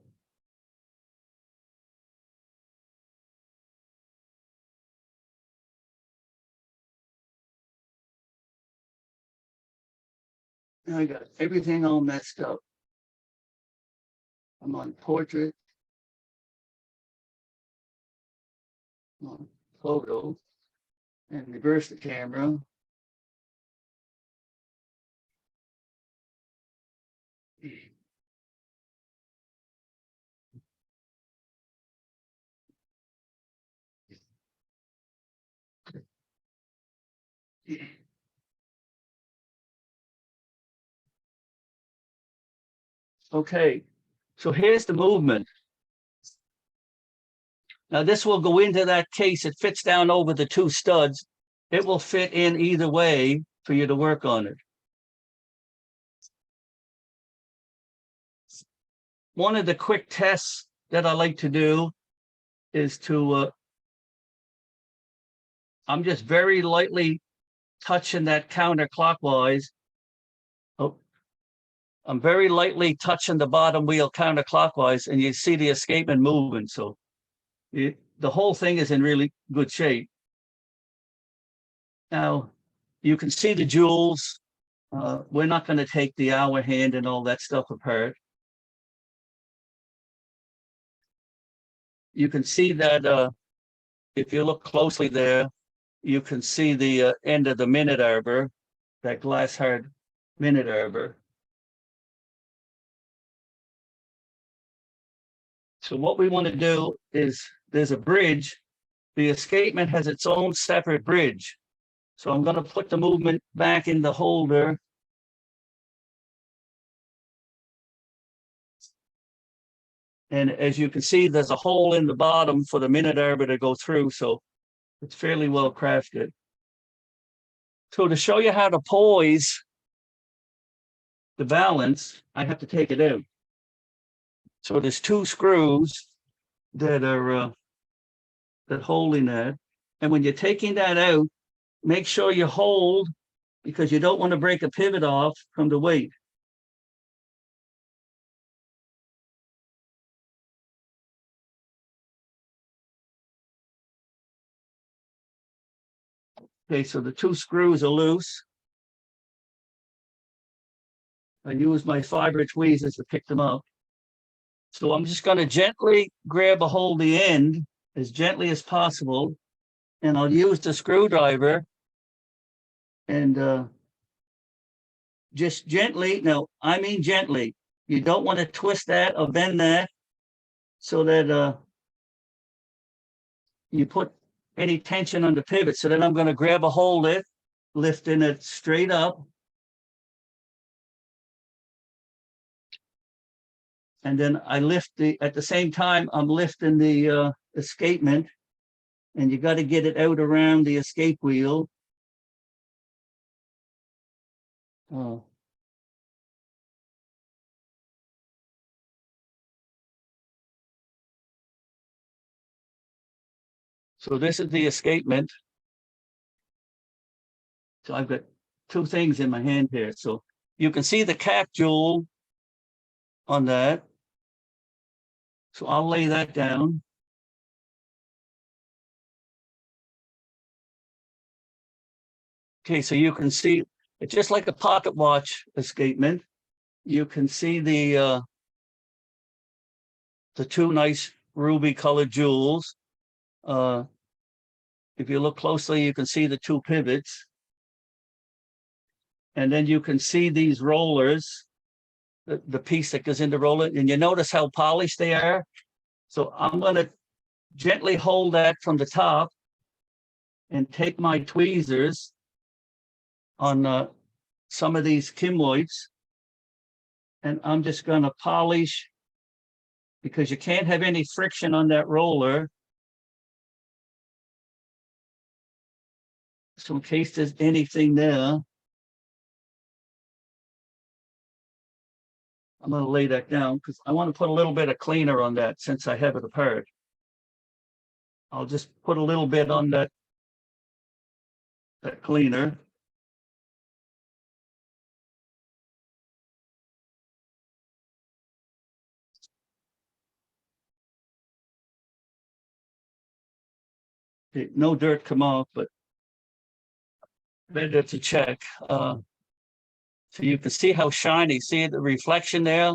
I got everything all messed up. I'm on portrait, on photo, and reverse the camera. Okay, so here's the movement. Now this will go into that case. It fits down over the two studs. It will fit in either way for you to work on it. One of the quick tests that I like to do is to, I'm just very lightly touching that counterclockwise. Oh, I'm very lightly touching the bottom wheel counterclockwise, and you see the escapement moving. So the whole thing is in really good shape. Now, you can see the jewels. We're not going to take the hour hand and all that stuff apart. You can see that if you look closely there, you can see the end of the minute arbor, that glass hard minute arbor. So what we want to do is, there's a bridge. The escapement has its own separate bridge. So I'm going to put the movement back in the holder. And as you can see, there's a hole in the bottom for the minute arbor to go through. So it's fairly well crafted. So to show you how to poise the balance, I have to take it out. So there's two screws that are that holding that. And when you're taking that out, make sure you hold, because you don't want to break a pivot off from the weight. Okay, so the two screws are loose. I use my fiber tweezers to pick them up. So I'm just going to gently grab a hold of the end as gently as possible, and I'll use the screwdriver and just gently. Now, I mean gently. You don't want to twist that or bend that. so that you put any tension on the pivot. So then I'm going to grab a hold it, lifting it straight up. And then I lift at the same time, I'm lifting the escapement, and you got to get it out around the escape wheel. So this is the escapement. So I've got two things in my hand here. So you can see the cap jewel on that. So I'll lay that down. Okay, so you can see it's just like a pocket watch escapement. You can see the two nice ruby colored jewels. If you look closely, you can see the two pivots. And then you can see these rollers, the piece that goes into roller, and you notice how polished they are. So I'm going to gently hold that from the top and take my tweezers on some of these chemioids, and I'm just going to polish, because you can't have any friction on that roller. So in case there's anything there, I'm going to lay that down because I want to put a little bit of cleaner on that since I have it apart. I'll just put a little bit on that cleaner. Okay, no dirt come off, but better to check. So you can see how shiny, see the reflection there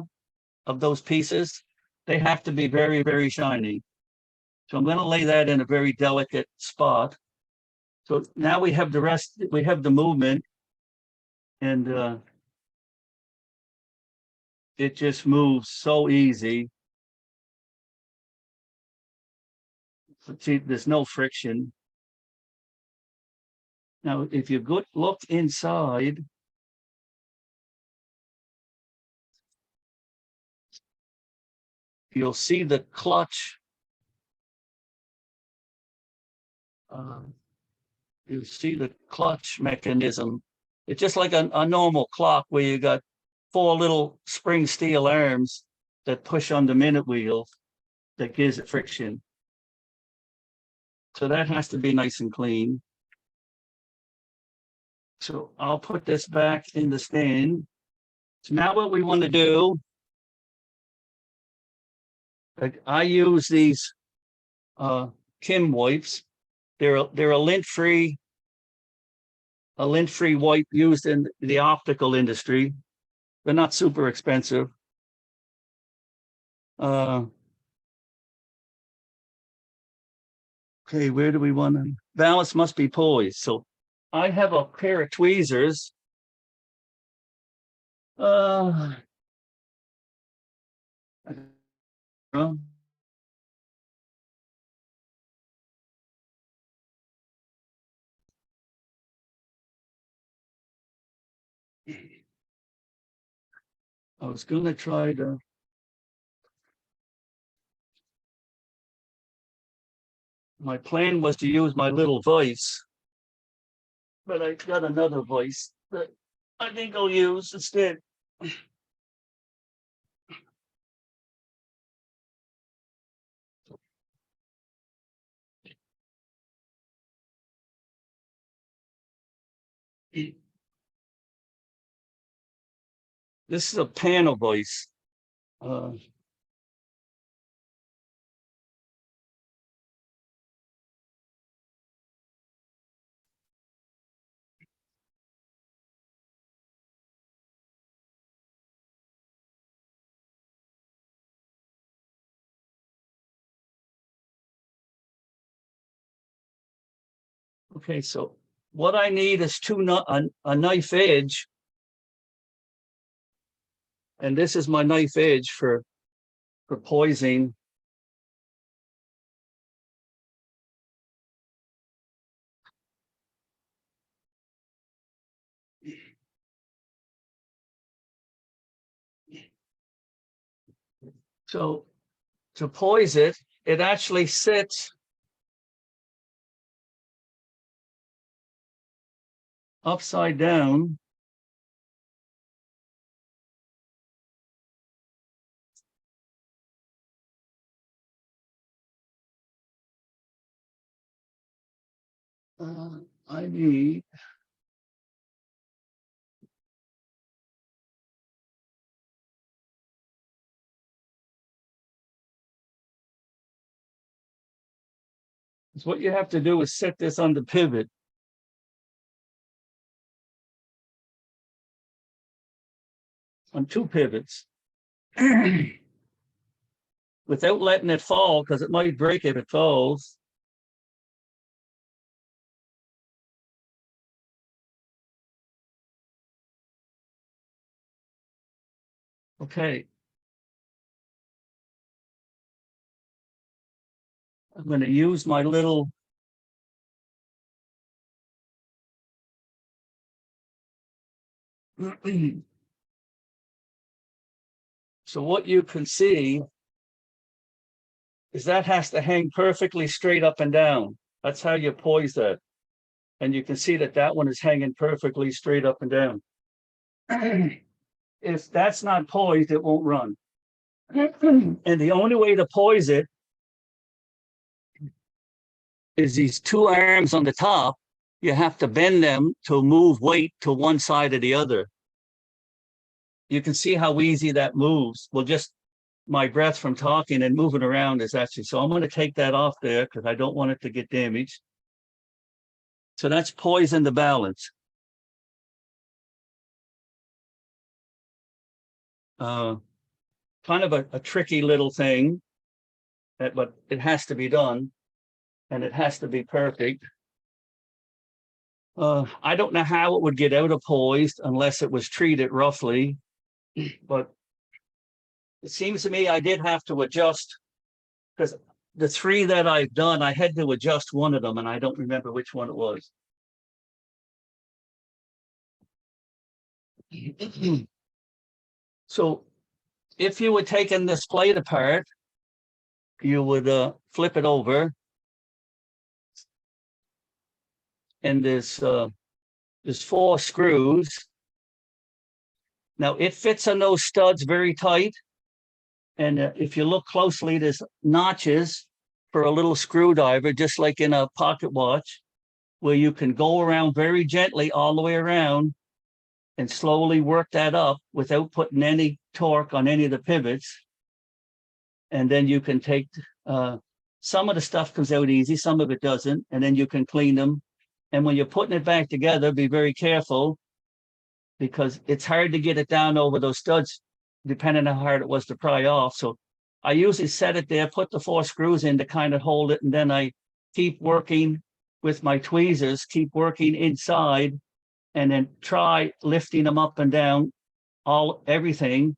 of those pieces? They have to be very, very shiny. So I'm going to lay that in a very delicate spot. So now we have the rest, we have the movement, and it just moves so easy. So see, there's no friction. Now, if you look inside, you'll see the clutch. You see the clutch mechanism. It's just like a normal clock where you got 4 little spring steel arms that push on the minute wheel that gives it friction. So that has to be nice and clean. So I'll put this back in the stand. So now what we want to do, I use these Kim wipes. They're a lint-free wipe used in the optical industry. They're not super expensive. Okay, where do we want to? Balance must be poised. So I have a pair of tweezers. I was going to try to. My plan was to use my little voice, but I got another voice that I think I'll use instead. This is a panel voice. Okay, so what I need is a knife edge. And this is my knife edge for poising So to poise it, it actually sits upside down. I need is what you have to do is set this on the pivot. On two pivots. Without letting it fall, because it might break if it falls. Okay. I'm going to use my little so what you can see is that has to hang perfectly straight up and down. That's how you poise that. And you can see that that one is hanging perfectly straight up and down. If that's not poised, it won't run. And the only way to poise it is these two arms on the top. You have to bend them to move weight to one side or the other. You can see how easy that moves. Well, just my breath from talking and moving around is actually, so I'm going to take that off there because I don't want it to get damaged. So that's poising the balance. Kind of a tricky little thing, but it has to be done and it has to be perfect. I don't know how it would get out of poised unless it was treated roughly, but it seems to me I did have to adjust because the three that I've done, I had to adjust one of them and I don't remember which one it was. So if you were taking this plate apart, you would flip it over. And there's 4 screws. Now it fits on those studs very tight. And if you look closely, there's notches for a little screwdriver, just like in a pocket watch, where you can go around very gently all the way around and slowly work that up without putting any torque on any of the pivots. And then you can take, some of the stuff comes out easy, some of it doesn't, and then you can clean them. And when you're putting it back together, be very careful because it's hard to get it down over those studs, depending on how hard it was to pry off. So I usually set it there, put the 4 screws in to kind of hold it, and then I keep working with my tweezers, keep working inside, and then try lifting them up and down, everything,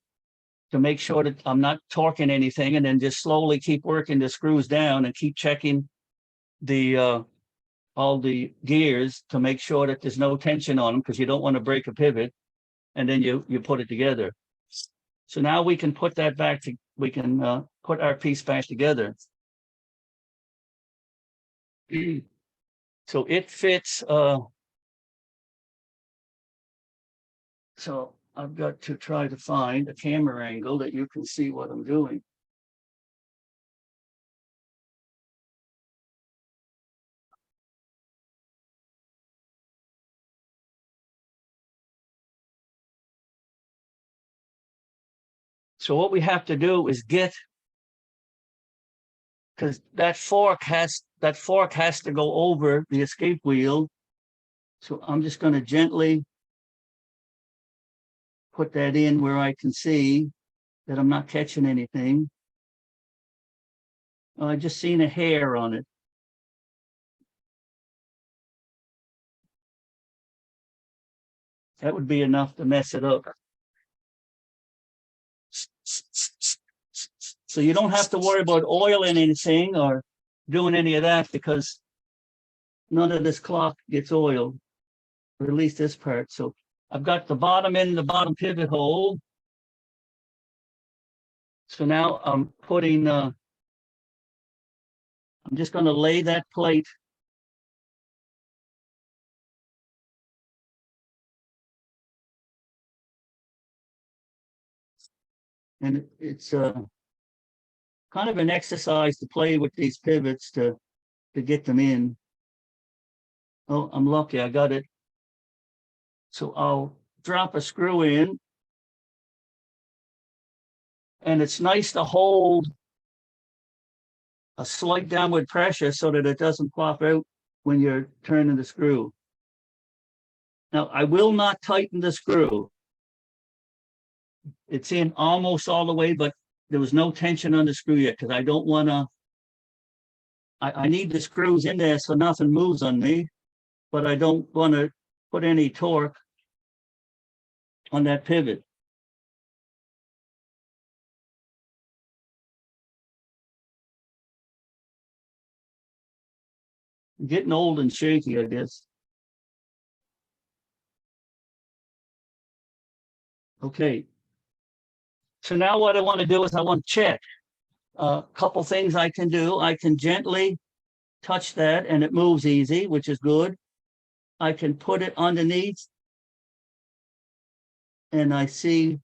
to make sure that I'm not torquing anything, and then just slowly keep working the screws down and keep checking the all the gears to make sure that there's no tension on them because you don't want to break a pivot, and then you put it together. So now we can put that back to, we can put our piece back together. So it fits. So I've got to try to find a camera angle that you can see what I'm doing. So what we have to do is get, because that fork has to go over the escape wheel. So I'm just going to gently put that in where I can see that I'm not catching anything. I just seen a hair on it. That would be enough to mess it up. So you don't have to worry about oiling anything or doing any of that because none of this clock gets oiled, or at least this part. So I've got the bottom end, the bottom pivot hole. So now I'm putting, I'm just going to lay that plate and it's kind of an exercise to play with these pivots to get them in. Oh, I'm lucky, I got it. So I'll drop a screw in. And it's nice to hold a slight downward pressure so that it doesn't pop out when you're turning the screw. Now, I will not tighten the screw. It's in almost all the way, but there was no tension on the screw yet because I don't want to, I need the screws in there so nothing moves on me, but I don't want to put any torque on that pivot. I'm getting old and shaky, I guess. Okay. So now what I want to do is I want to check a couple things I can do. I can gently touch that and it moves easy, which is good. I can put it underneath and I see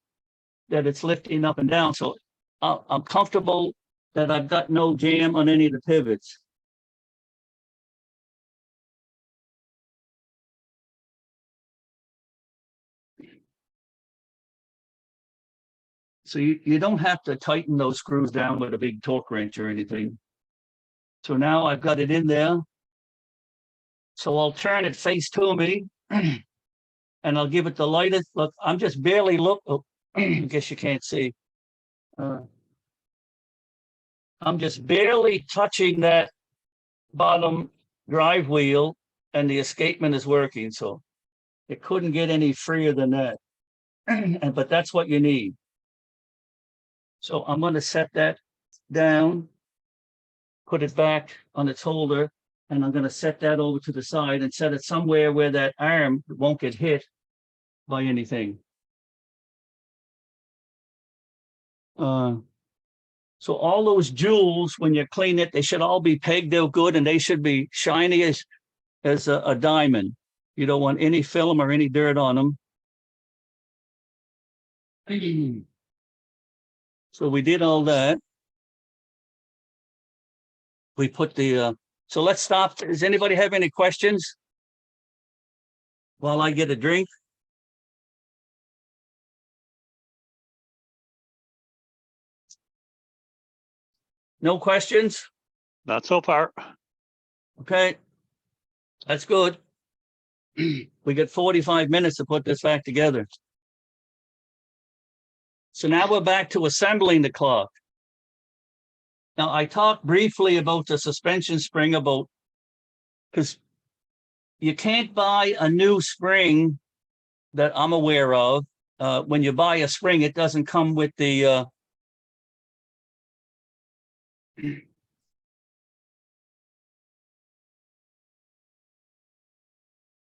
that it's lifting up and down. So I'm comfortable that I've got no jam on any of the pivots. So you don't have to tighten those screws down with a big torque wrench or anything. So now I've got it in there. So I'll turn it face to me and I'll give it the lightest look. I'm just barely oh, I guess you can't see. I'm just barely touching that bottom drive wheel and the escapement is working. So it couldn't get any freer than that. But that's what you need. So I'm going to set that down, put it back on its holder, and I'm going to set that over to the side and set it somewhere where that arm won't get hit by anything. So all those jewels, when you clean it, they should all be pegged out good and they should be shiny as a diamond. You don't want any film or any dirt on them. So we did all that. We put the, so let's stop. Does anybody have any questions while I get a drink? No questions? Not so far. Okay, that's good. We got 45 minutes to put this back together. So now we're back to assembling the clock. Now I talked briefly about the suspension spring because you can't buy a new spring that I'm aware of. When you buy a spring, it doesn't come with the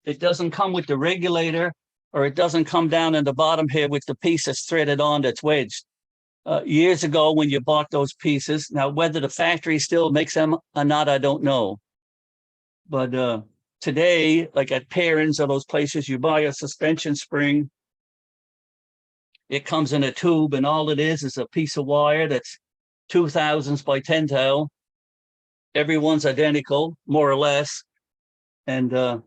it doesn't come with the regulator, or it doesn't come down in the bottom here with the piece that's threaded on that's wedged. Years ago, when you bought those pieces, now whether the factory still makes them or not, I don't know. But today, like at Perrins or those places, you buy a suspension spring. It comes in a tube, and all it is a piece of wire that's 2 thousandths by 10 thou. Everyone's identical, more or less. And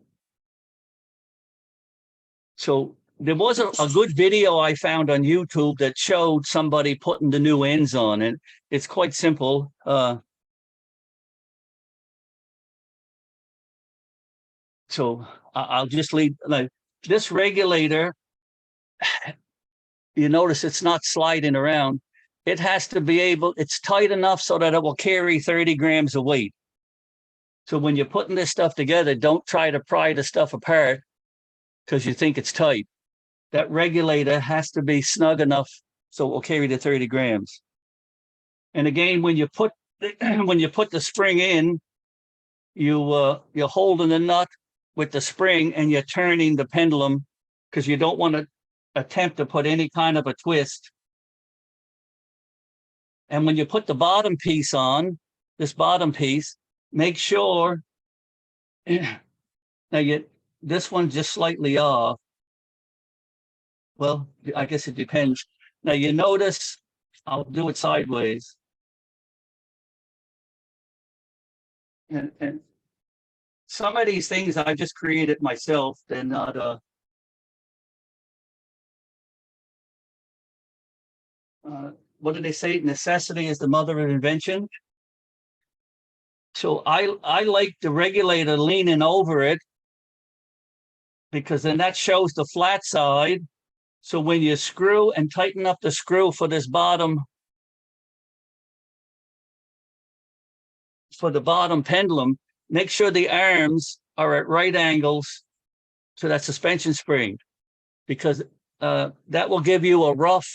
so there was a good video I found on YouTube that showed somebody putting the new ends on, and it's quite simple. So I'll just leave. Like, this regulator, you notice it's not sliding around. It has to be able, it's tight enough so that it will carry 30 grams of weight. So when you're putting this stuff together, don't try to pry the stuff apart because you think it's tight. That regulator has to be snug enough so it will carry the 30 grams. And again, when you put the spring in, you're holding the nut with the spring and you're turning the pendulum because you don't want to attempt to put any kind of a twist And when you put the bottom piece on, this bottom piece, make sure, now this one's just slightly off. Well, I guess it depends. Now you notice, I'll do it sideways. And some of these things I just created myself. They're not, what do they say? Necessity is the mother of invention. So I like the regulator leaning over it because then that shows the flat side. So when you screw and tighten up the screw for this bottom, for the bottom pendulum, make sure the arms are at right angles to that suspension spring, because that will give you a rough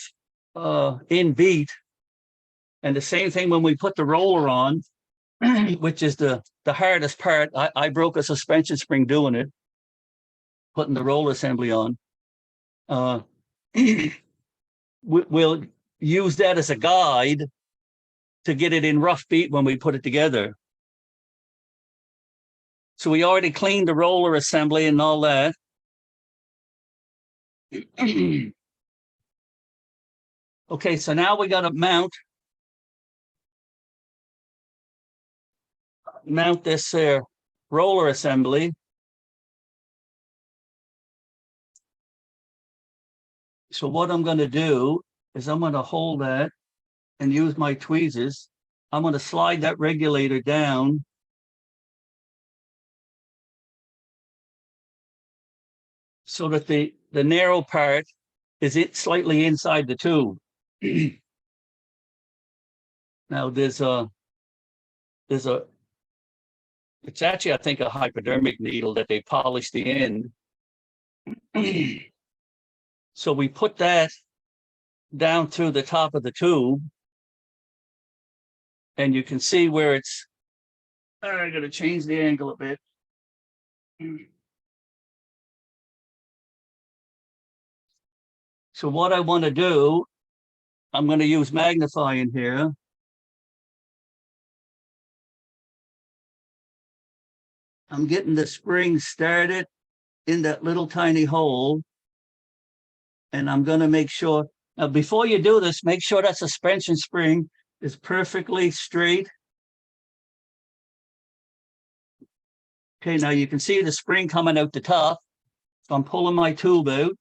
in beat. And the same thing when we put the roller on, which is the hardest part. I broke a suspension spring doing it, putting the roller assembly on. We'll use that as a guide to get it in rough beat when we put it together. So we already cleaned the roller assembly and all that. Okay, so now we got to mount this roller assembly. So what I'm going to do is I'm going to hold that and use my tweezers. I'm going to slide that regulator down so that the narrow part is slightly inside the tube. Now it's actually, I think, a hypodermic needle that they polish the end. So we put that down through the top of the tube, and you can see where it's, I gotta change the angle a bit. So what I want to do, I'm going to use magnifying here. I'm getting the spring started in that little tiny hole. And I'm going to make sure, now before you do this, make sure that suspension spring is perfectly straight. Okay, now you can see the spring coming out the top. So I'm pulling my tube out.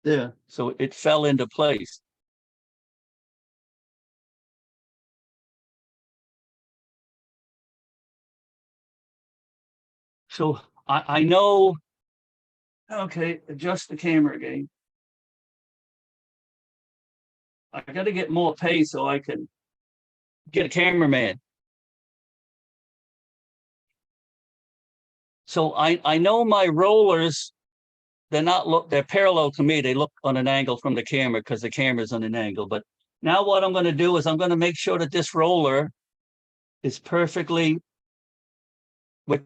There, so it fell into place. So I know, okay, adjust the camera again. I got to get more pace so I can get a cameraman. So I know my rollers, they're parallel to me. They look on an angle from the camera because the camera's on an angle. But now what I'm going to do is I'm going to make sure that this roller is perfectly with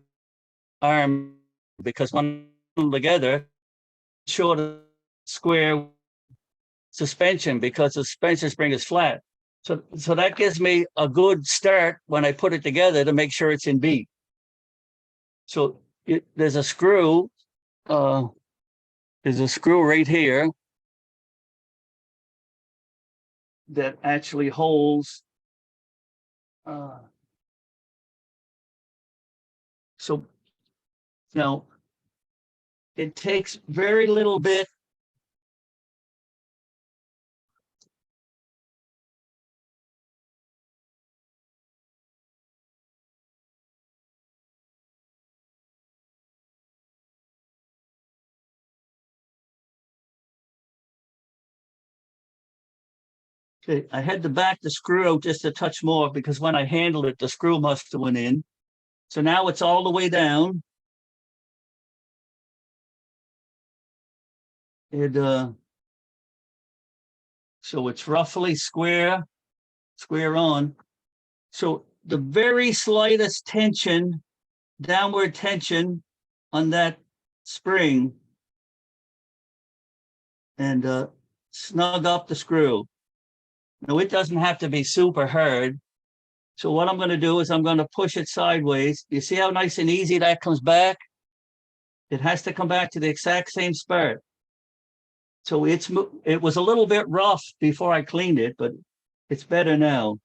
arm, because when together, short of square suspension, because the suspension spring is flat. So that gives me a good start when I put it together to make sure it's in beat. So there's a screw. There's a screw right here that actually holds. So now it takes very little bit. Okay, I had to back the screw out just a touch more because when I handled it, the screw must have went in. So now it's all the way down. So it's roughly square on. So the very slightest tension, downward tension on that spring and snug up the screw. Now it doesn't have to be super hard. So what I'm going to do is I'm going to push it sideways. You see how nice and easy that comes back? It has to come back to the exact same spot. So it was a little bit rough before I cleaned it, but it's better now.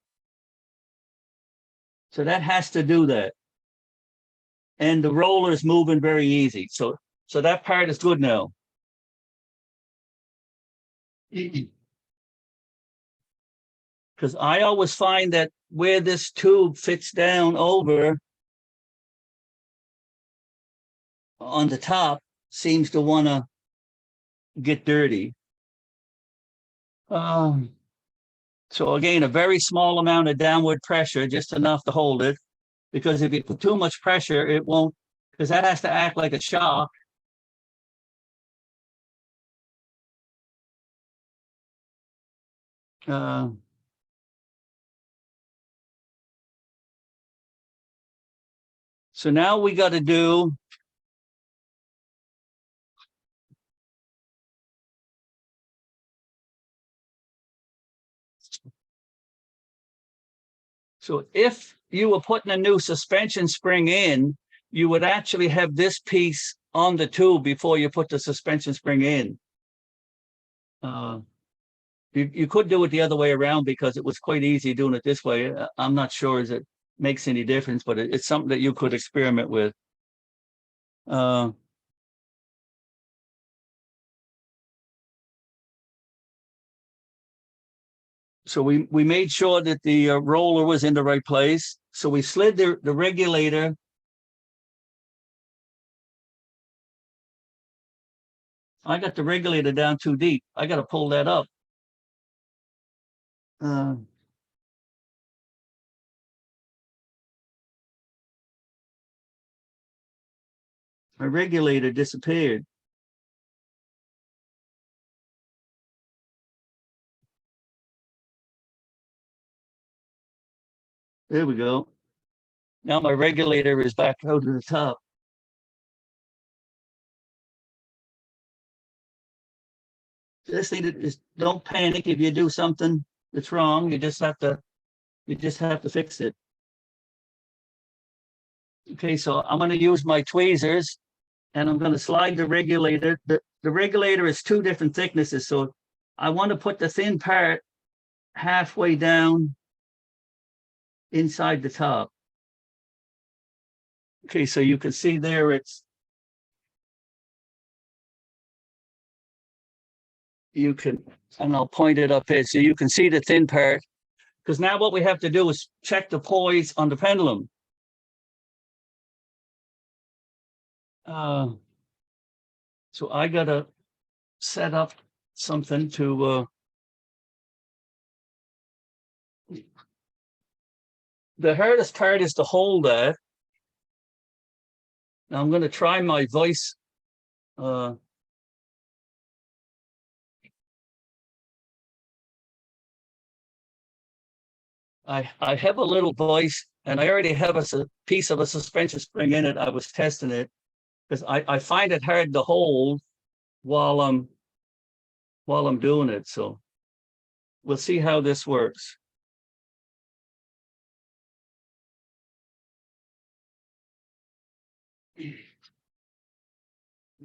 So that has to do that. And the roller is moving very easy. So that part is good now. Because I always find that where this tube fits down over on the top seems to want to get dirty. So again, a very small amount of downward pressure, just enough to hold it. Because if you put too much pressure, it won't, because that has to act like a shock. So now we got to do so if you were putting a new suspension spring in, you would actually have this piece on the tube before you put the suspension spring in. You could do it the other way around because it was quite easy doing it this way. I'm not sure as it makes any difference, but it's something that you could experiment with. So we made sure that the roller was in the right place. So we slid the regulator. I got the regulator down too deep. I got to pull that up. My regulator disappeared. There we go. Now my regulator is back out to the top. This thing is, don't panic if you do something that's wrong. You just have to fix it. Okay, so I'm going to use my tweezers and I'm going to slide the regulator. The regulator is two different thicknesses. So I want to put the thin part halfway down inside the top. Okay, so you can see there and I'll point it up here so you can see the thin part. Because now what we have to do is check the poise on the pendulum. So I gotta set up something to the hardest part is to hold that. Now I'm going to try my voice. I have a little voice, and I already have a piece of a suspension spring in it. I was testing it because I find it hard to hold while I'm doing it. So we'll see how this works.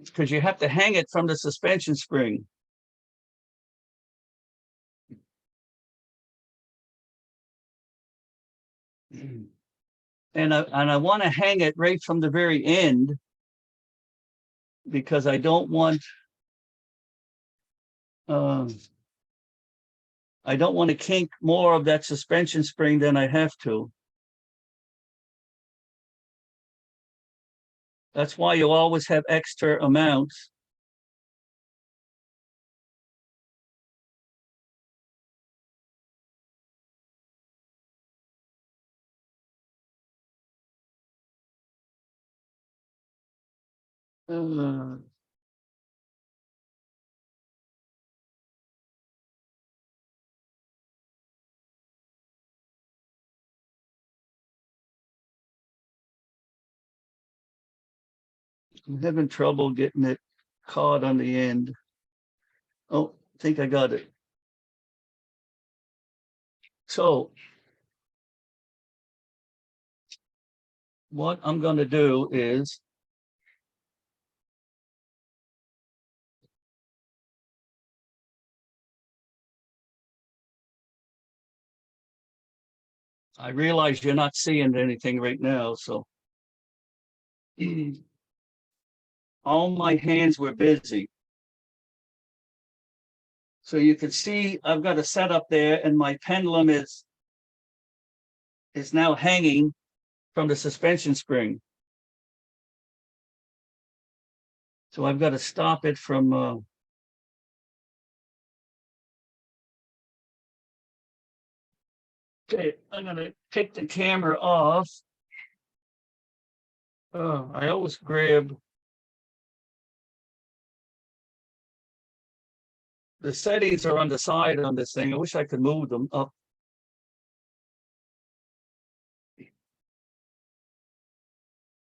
Because you have to hang it from the suspension spring. And I want to hang it right from the very end because I don't want to kink more of that suspension spring than I have to. That's why you always have extra amounts. I'm having trouble getting it caught on the end. Oh, I think I got it. So what I'm going to do is I realize you're not seeing anything right now, so all my hands were busy. So you can see I've got a setup there, and my pendulum is now hanging from the suspension spring. So I've got to stop it from okay, I'm gonna take the camera off. I always grab the settings are on the side on this thing. I wish I could move them up.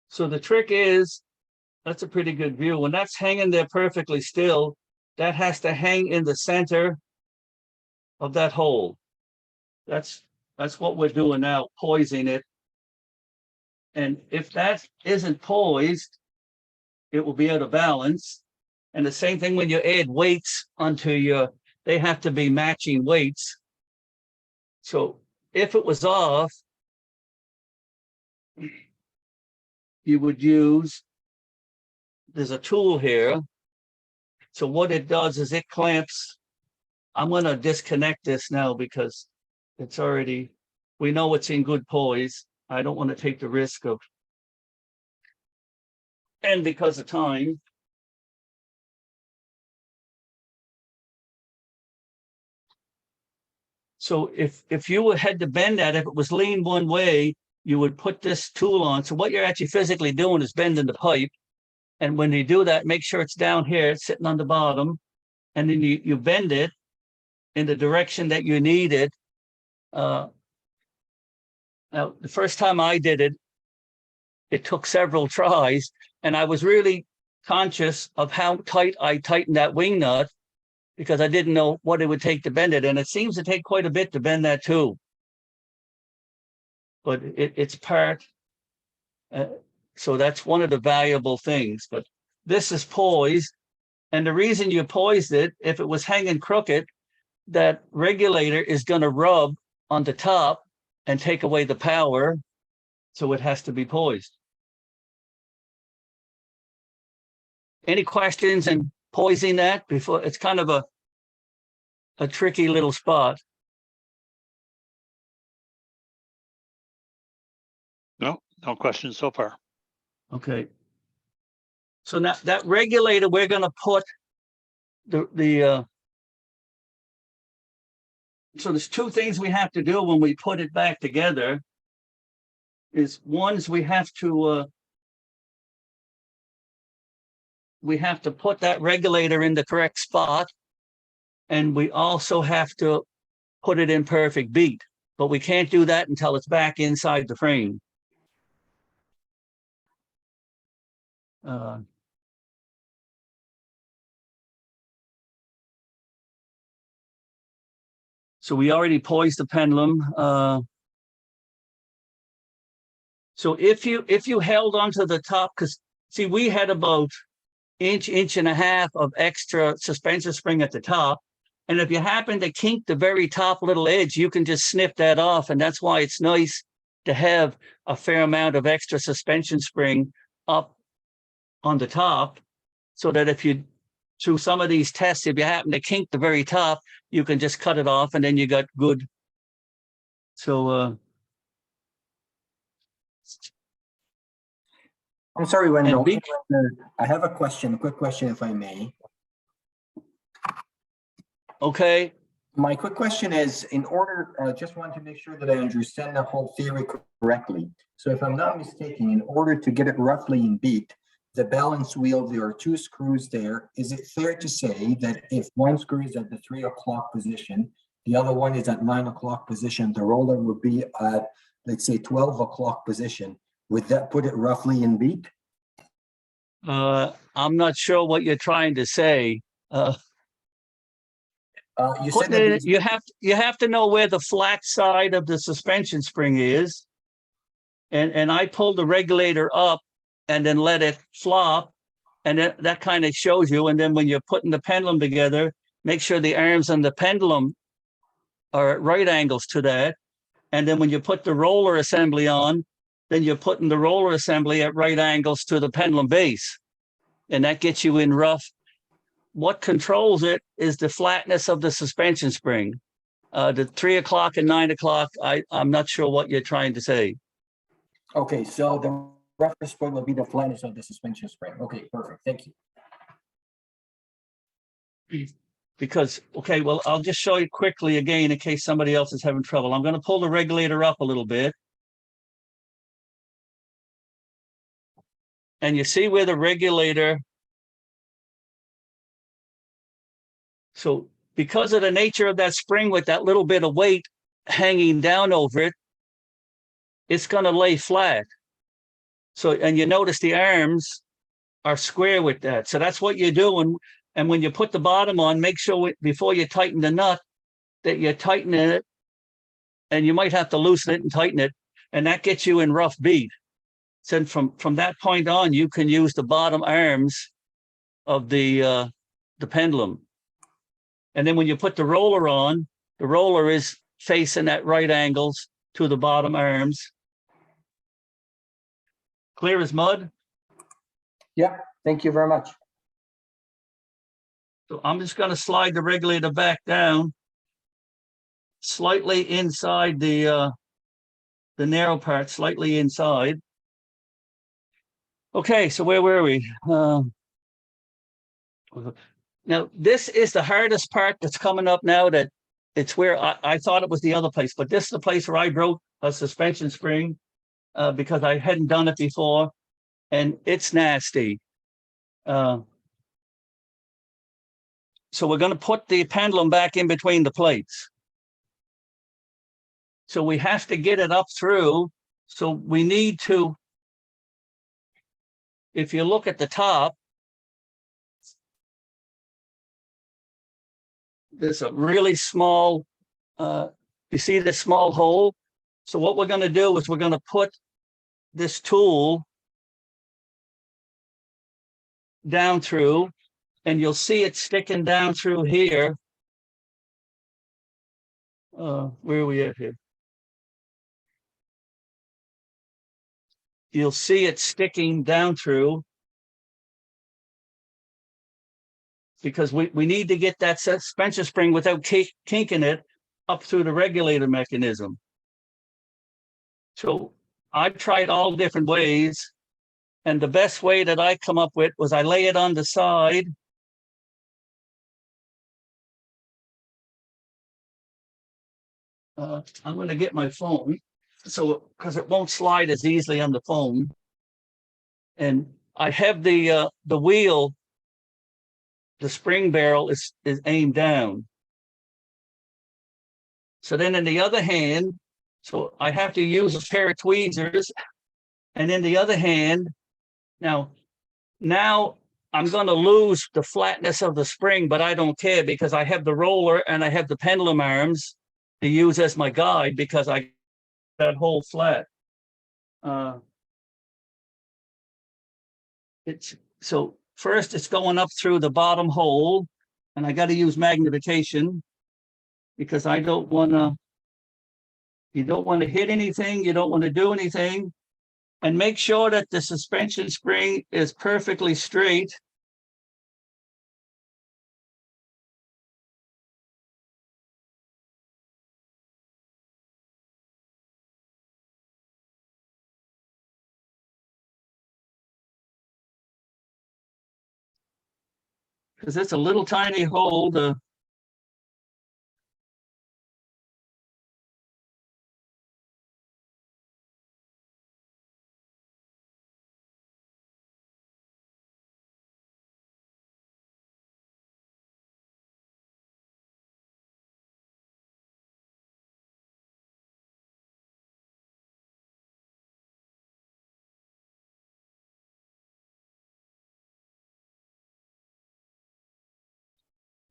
So the trick is, that's a pretty good view. When that's hanging there perfectly still, that has to hang in the center of that hole. That's what we're doing now, poising it. And if that isn't poised, it will be out of balance. And the same thing when you add weights onto your, they have to be matching weights. So if it was off, you would use, there's a tool here. So what it does is it clamps. I'm going to disconnect this now because it's already, we know it's in good poise. I don't want to take the risk of, and because of time. So if you had to bend that, if it was lean one way, you would put this tool on. So what you're actually physically doing is bending the pipe. And when you do that, make sure it's down here, it's sitting on the bottom. And then you bend it in the direction that you need it. Now, the first time I did it, it took several tries. And I was really conscious of how tight I tightened that wing nut because I didn't know what it would take to bend it. And it seems to take quite a bit to bend that too. But it's part. So that's one of the valuable things. But this is poised. And the reason you poised it, if it was hanging crooked, that regulator is going to rub on the top and take away the power. So it has to be poised. Any questions in poising that before? It's kind of a tricky little spot. No questions so far. Okay. So now that regulator, we're going to put so there's two things we have to do when we put it back together. Is one is we have to put that regulator in the correct spot, and we also have to put it in perfect beat. But we can't do that until it's back inside the frame. So we already poised the pendulum. So if you held onto the top, because see, we had about inch and a half of extra suspension spring at the top. And if you happen to kink the very top little edge, you can just snip that off. And that's why it's nice to have a fair amount of extra suspension spring up on the top, so that if you, through some of these tests, if you happen to kink the very top, you can just cut it off and then you got good. So I'm sorry, Wendell. I have a quick question, if I may. Okay. My quick question is, in order, I just want to make sure that I understand the whole theory correctly. So if I'm not mistaken, in order to get it roughly in beat, the balance wheel, there are two screws there. Is it fair to say that if one screw is at the 3 o'clock position, the other one is at 9 o'clock position, the roller would be at, let's say, 12 o'clock position? Would that put it roughly in beat? I'm not sure what you're trying to say. You said putting that it, there's- you have to know where the flat side of the suspension spring is. And I pulled the regulator up and then let it flop. And that kind of shows you. And then when you're putting the pendulum together, make sure the arms on the pendulum are at right angles to that. And then when you put the roller assembly on, then you're putting the roller assembly at right angles to the pendulum base. And that gets you in rough. What controls it is the flatness of the suspension spring. The 3 o'clock and 9 o'clock, I'm not sure what you're trying to say. Okay, so the reference point will be the flatness of the suspension spring. Okay, perfect. Thank you. Because, okay, well, I'll just show you quickly again in case somebody else is having trouble. I'm going to pull the regulator up a little bit. And you see where the regulator. So because of the nature of that spring with that little bit of weight hanging down over it, it's going to lay flat. So, and you notice the arms are square with that. So that's what you're doing. And when you put the bottom on, make sure before you tighten the nut that you're tightening it, and you might have to loosen it and tighten it, and that gets you in rough bead. So from that point on, you can use the bottom arms of the pendulum. And then when you put the roller on, the roller is facing at right angles to the bottom arms. Clear as mud? Yeah, thank you very much. So I'm just going to slide the regulator back down slightly inside the narrow part, slightly inside. Okay, so where were we? Now, this is the hardest part that's coming up now. That it's where I thought it was the other place, but this is the place where I broke a suspension spring because I hadn't done it before, and it's nasty. So we're going to put the pendulum back in between the plates. So we have to get it up through. So we need to, if you look at the top, there's a really small, you see this small hole? So what we're going to do is we're going to put this tool down through, and you'll see it sticking down through here. Where are we at here? You'll see it sticking down through because we need to get that suspension spring without kinking it up through the regulator mechanism. So I've tried all different ways, and the best way that I come up with was I lay it on the side. I'm going to get my phone, so because it won't slide as easily on the phone. And I have the wheel, the spring barrel is aimed down. So then in the other hand, so I have to use a pair of tweezers. And in the other hand, now I'm going to lose the flatness of the spring, but I don't care because I have the roller and I have the pendulum arms to use as my guide because I that hole flat. It's so first it's going up through the bottom hole, and I got to use magnification because I don't want to. You don't want to hit anything. You don't want to do anything, and make sure that the suspension spring is perfectly straight. Because it's a little tiny hole.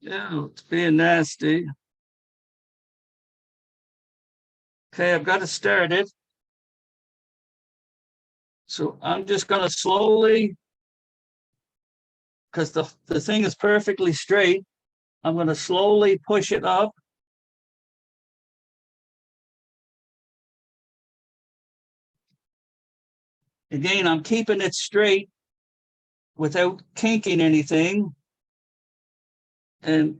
Yeah, it's being nasty. Okay, I've got it started. So I'm just gonna slowly, because the thing is perfectly straight, I'm gonna slowly push it up. Again, I'm keeping it straight without kinking anything. And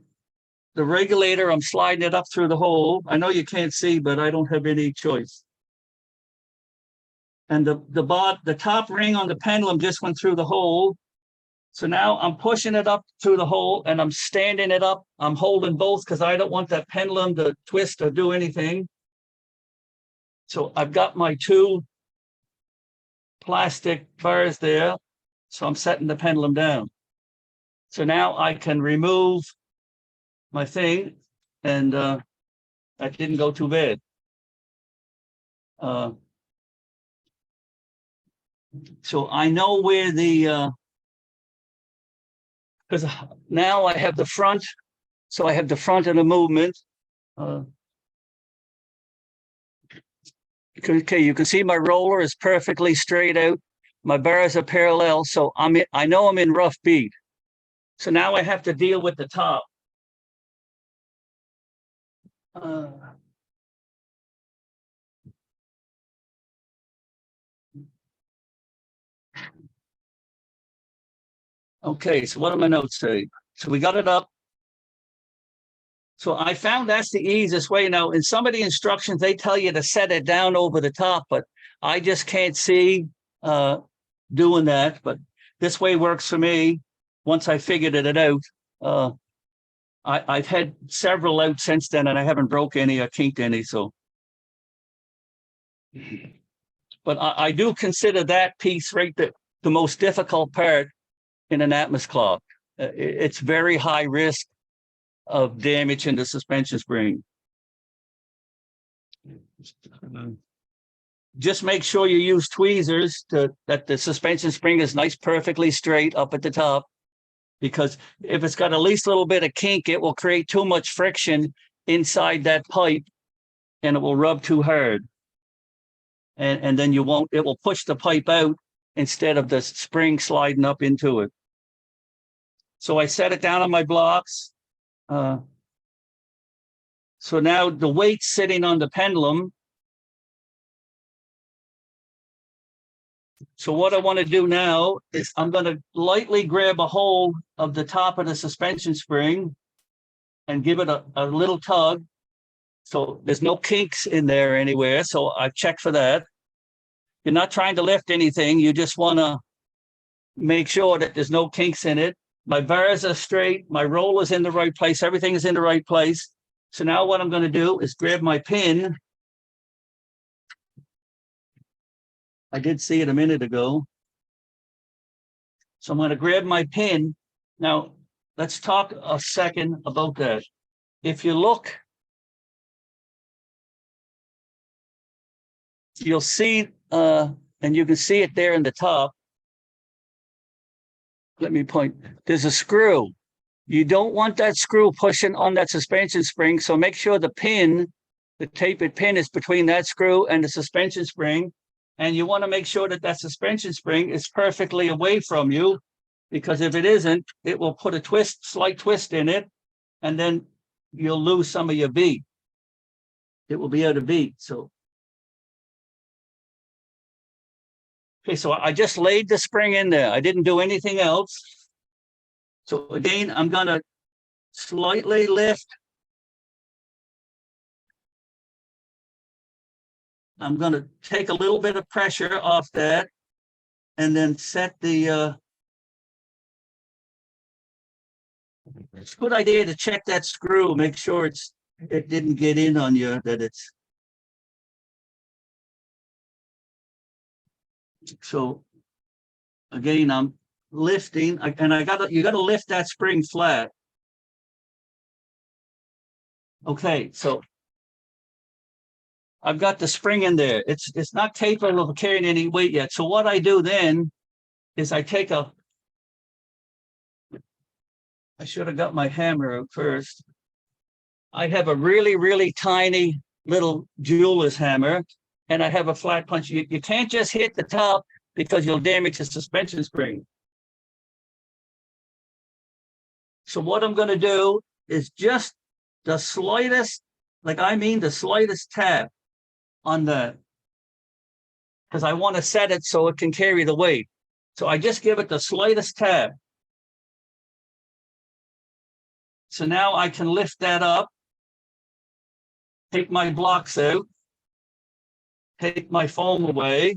the regulator, I'm sliding it up through the hole. I know you can't see, but I don't have any choice. And the top ring on the pendulum just went through the hole. So now I'm pushing it up through the hole and I'm standing it up. I'm holding both because I don't want that pendulum to twist or do anything. So I've got my two plastic bars there. So I'm setting the pendulum down. So now I can remove my thing, and that didn't go too bad. So I know where the, because now I have the front, so I have the front of the movement. Okay, you can see my roller is perfectly straight out. My bars are parallel, so I know I'm in rough beat. So now I have to deal with the top. Okay, so what do my notes say? So we got it up. So I found that's the easiest way. Now, in some of the instructions, they tell you to set it down over the top, but I just can't see doing that. But this way works for me. Once I figured it out, I've had several out since then, and I haven't broke any or kinked any. So, but I do consider that piece right the most difficult part in an Atmos clock. It's very high risk of damage in the suspension spring. Just make sure you use tweezers that the suspension spring is nice, perfectly straight up at the top, because if it's got at least a little bit of kink, it will create too much friction inside that pipe and it will rub too hard. And then it will push the pipe out instead of the spring sliding up into it. So I set it down on my blocks. So now the weight's sitting on the pendulum. So what I want to do now is I'm going to lightly grab a hold of the top of the suspension spring and give it a little tug. So there's no kinks in there anywhere. So I've checked for that. You're not trying to lift anything. You just want to make sure that there's no kinks in it. My bars are straight. My roller's in the right place. Everything is in the right place. So now what I'm going to do is grab my pin. I did see it a minute ago. So I'm going to grab my pin. Now, let's talk a second about that. If you look, you'll see, and you can see it there in the top. Let me point. There's a screw. You don't want that screw pushing on that suspension spring. So make sure the pin, the tapered pin, is between that screw and the suspension spring. And you want to make sure that that suspension spring is perfectly away from you, because if it isn't, it will put a slight twist in it, and then you'll lose some of your beat. It will be out of beat. So, okay, so I just laid the spring in there. I didn't do anything else. So again, I'm going to slightly lift. I'm going to take a little bit of pressure off that and then set the, it's a good idea to check that screw, make sure it didn't get in on you, that it's. So again, I'm lifting, and you got to lift that spring flat. Okay, so I've got the spring in there. It's not capable of carrying any weight yet. So what I do then is I take a I should have got my hammer out first. I have a really, really tiny little jeweler's hammer, and I have a flat punch. You can't just hit the top because you'll damage the suspension spring. So what I'm going to do is just the slightest, the slightest tap on the, because I want to set it so it can carry the weight. So I just give it the slightest tap. So now I can lift that up, take my blocks out, take my foam away.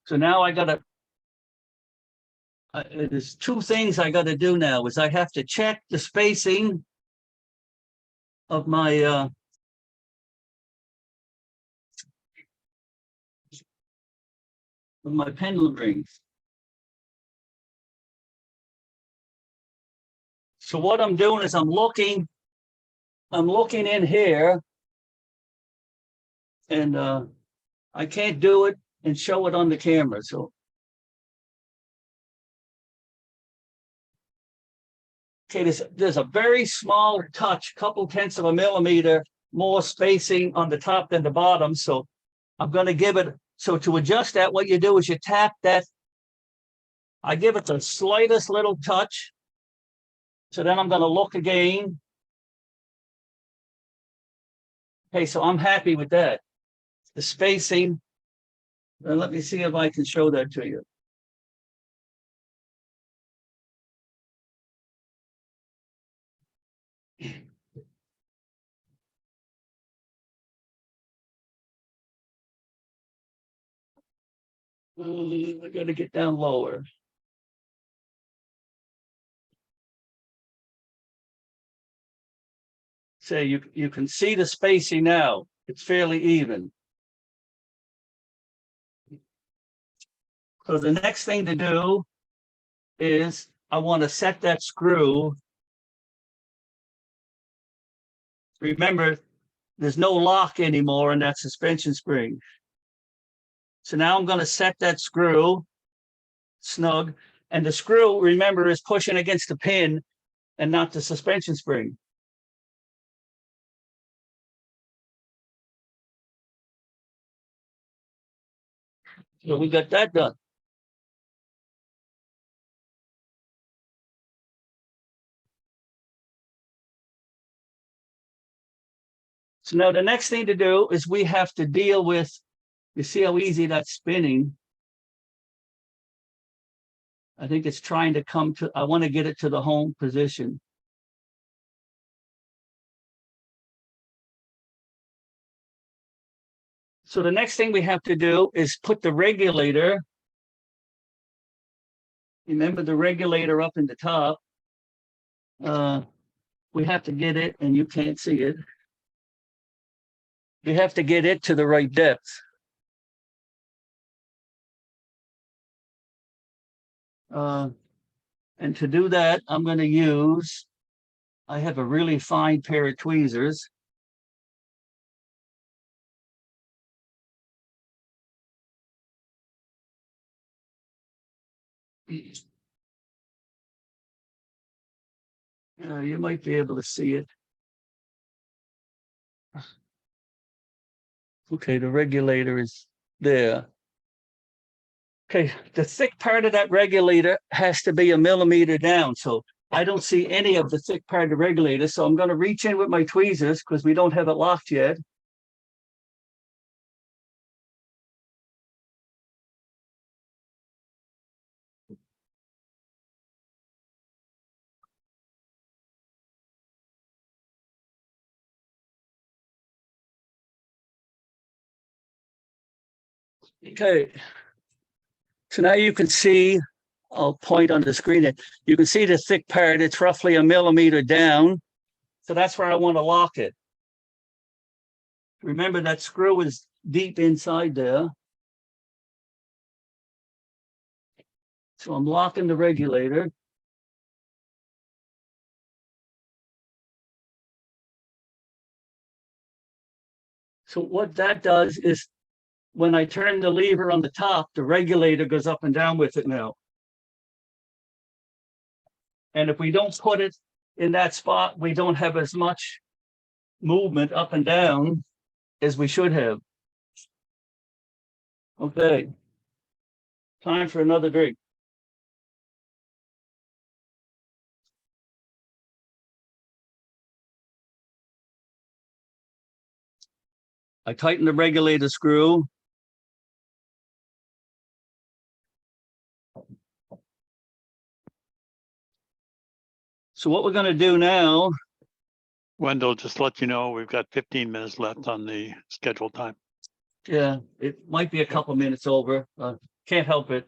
So now I got to, there's two things I got to do now is I have to check the spacing of my pendulum rings. So what I'm doing is I'm looking in here, and I can't do it and show it on the camera. So okay, there's a very small touch, couple tenths of a millimeter more spacing on the top than the bottom. So I'm going to give it, so to adjust that, what you do is you tap that. I give it the slightest little touch. So then I'm going to look again. Okay, so I'm happy with that. The spacing. Let me see if I can show that to you. I got to get down lower. So you can see the spacing now. It's fairly even. So the next thing to do is I want to set that screw. Remember, there's no lock anymore in that suspension spring. So now I'm going to set that screw snug. And the screw, remember, is pushing against the pin and not the suspension spring. So we got that done. So now the next thing to do is we have to deal with, you see how easy that's spinning. I think it's trying to come to, I want to get it to the home position. So the next thing we have to do is put the regulator. Remember the regulator up in the top. We have to get it, and you can't see it. We have to get it to the right depth. And to do that, I'm going to use, I have a really fine pair of tweezers. You might be able to see it. Okay, the regulator is there. Okay, the thick part of that regulator has to be a millimeter down. So I don't see any of the thick part of the regulator. So I'm going to reach in with my tweezers because we don't have it locked yet. Okay, so now you can see, I'll point on the screen, you can see the thick part, it's roughly a millimeter down. So that's where I want to lock it. Remember that screw is deep inside there. So I'm locking the regulator. So what that does is when I turn the lever on the top, the regulator goes up and down with it now. And if we don't put it in that spot, we don't have as much movement up and down as we should have. Okay. Time for another drink. I tighten the regulator screw. So what we're going to do now, Wendell, just to let you know, we've got 15 minutes left on the scheduled time. yeah, it might be a couple minutes over. Can't help it.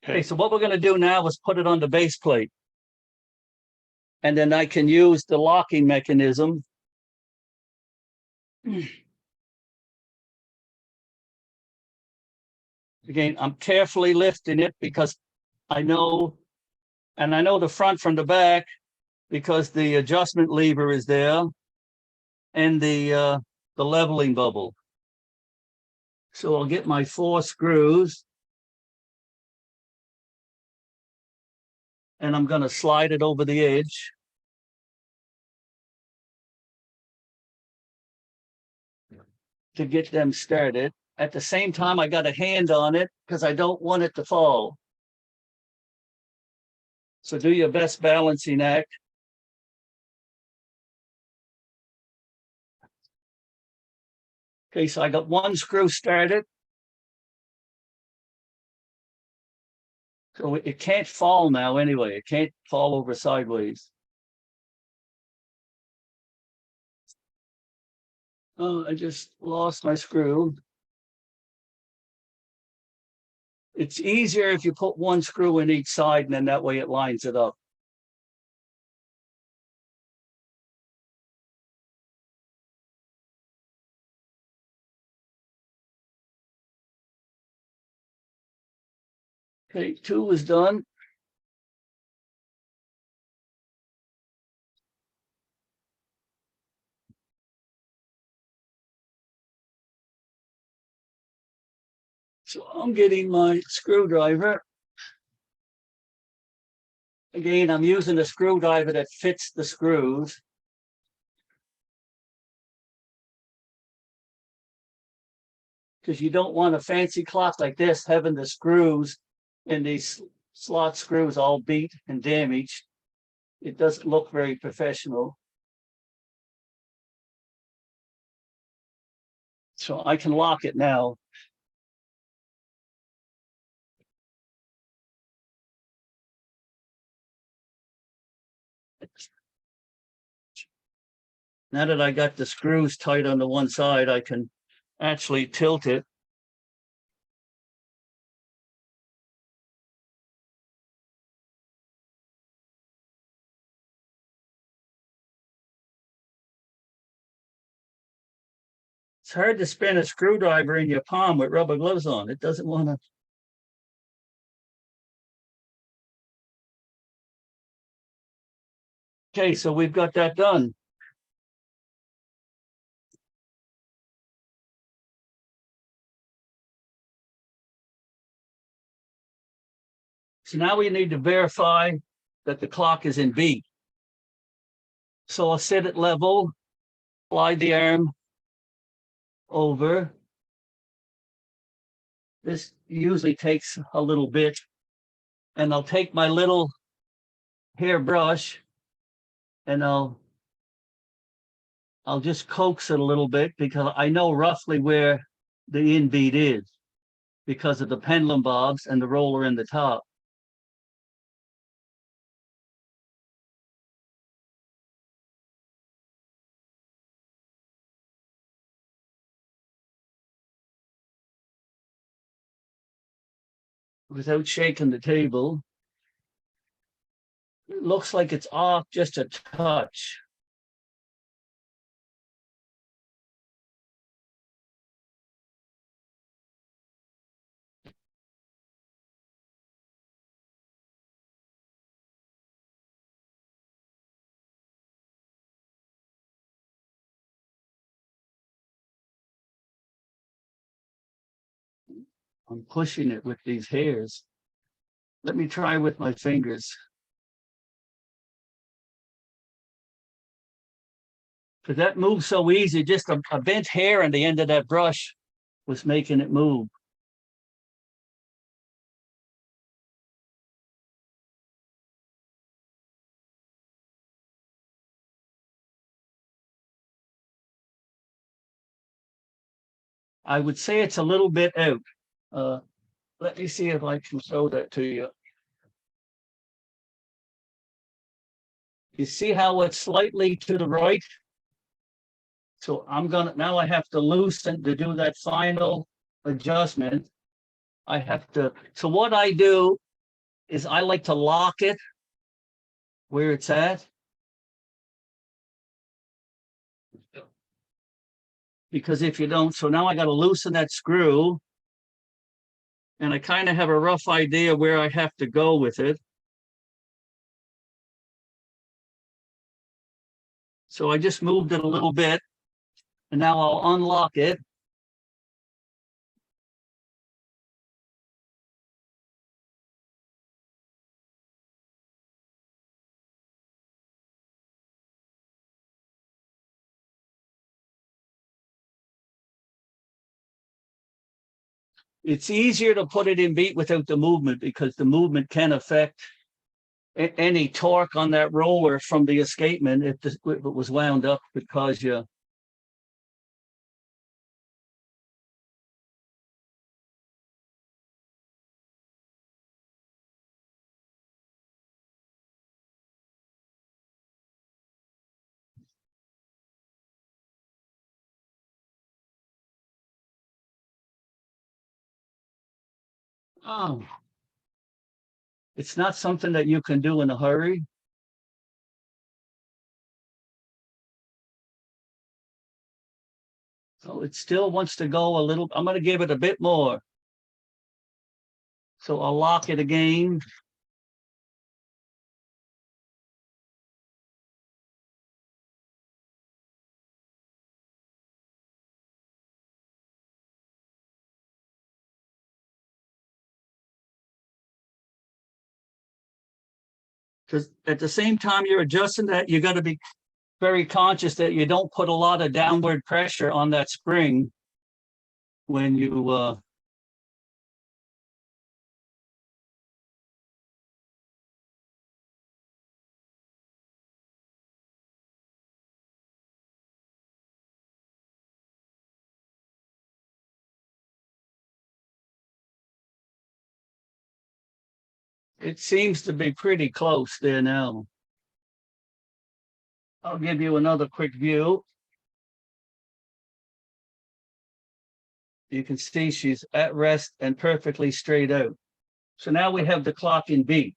Okay, Okay, so what we're going to do now is put it on the base plate. And then I can use the locking mechanism. Again, I'm carefully lifting it because I know, and I know the front from the back because the adjustment lever is there and the leveling bubble. So I'll get my 4 screws and I'm going to slide it over the edge. To get them started. At the same time, I got a hand on it because I don't want it to fall. So do your best balancing act. Okay, so I got 1 screw started. So it can't fall now anyway. It can't fall over sideways. Oh, I just lost my screw. It's easier if you put 1 screw in each side and then that way it lines it up. Okay, 2 is done. So I'm getting my screwdriver. Again, I'm using a screwdriver that fits the screws. Because you don't want a fancy clock like this having the screws and these slot screws all beat and damaged. It doesn't look very professional. So I can lock it now. Now that I got the screws tight on the one side, I can actually tilt it. It's hard to spin a screwdriver in your palm with rubber gloves on. It doesn't want to. Okay, so we've got that done. So now we need to verify that the clock is in beat. So I'll set it level, slide the arm over. This usually takes a little bit. And I'll take my little hairbrush and I'll just coax it a little bit because I know roughly where the in beat is because of the pendulum bobs and the roller in the top. Without shaking the table. It looks like it's off just a touch. I'm pushing it with these hairs. Let me try with my fingers. Because that moves so easy, just a bent hair on the end of that brush was making it move. I would say it's a little bit out. Let me see if I can show that to you. You see how it's slightly to the right? So now I have to loosen to do that final adjustment. So what I do is I like to lock it where it's at. Because if you don't, so now I got to loosen that screw. And I kind of have a rough idea where I have to go with it. So I just moved it a little bit, and now I'll unlock it. It's easier to put it in beat without the movement because the movement can affect any torque on that roller from the escapement if it was wound up because you. Oh, it's not something that you can do in a hurry. So it still wants to go a little. I'm going to give it a bit more. So I'll lock it again. Because at the same time you're adjusting that, you got to be very conscious that you don't put a lot of downward pressure on that spring when you it seems to be pretty close there now. I'll give you another quick view. You can see she's at rest and perfectly straight out. So now we have the clock in beat.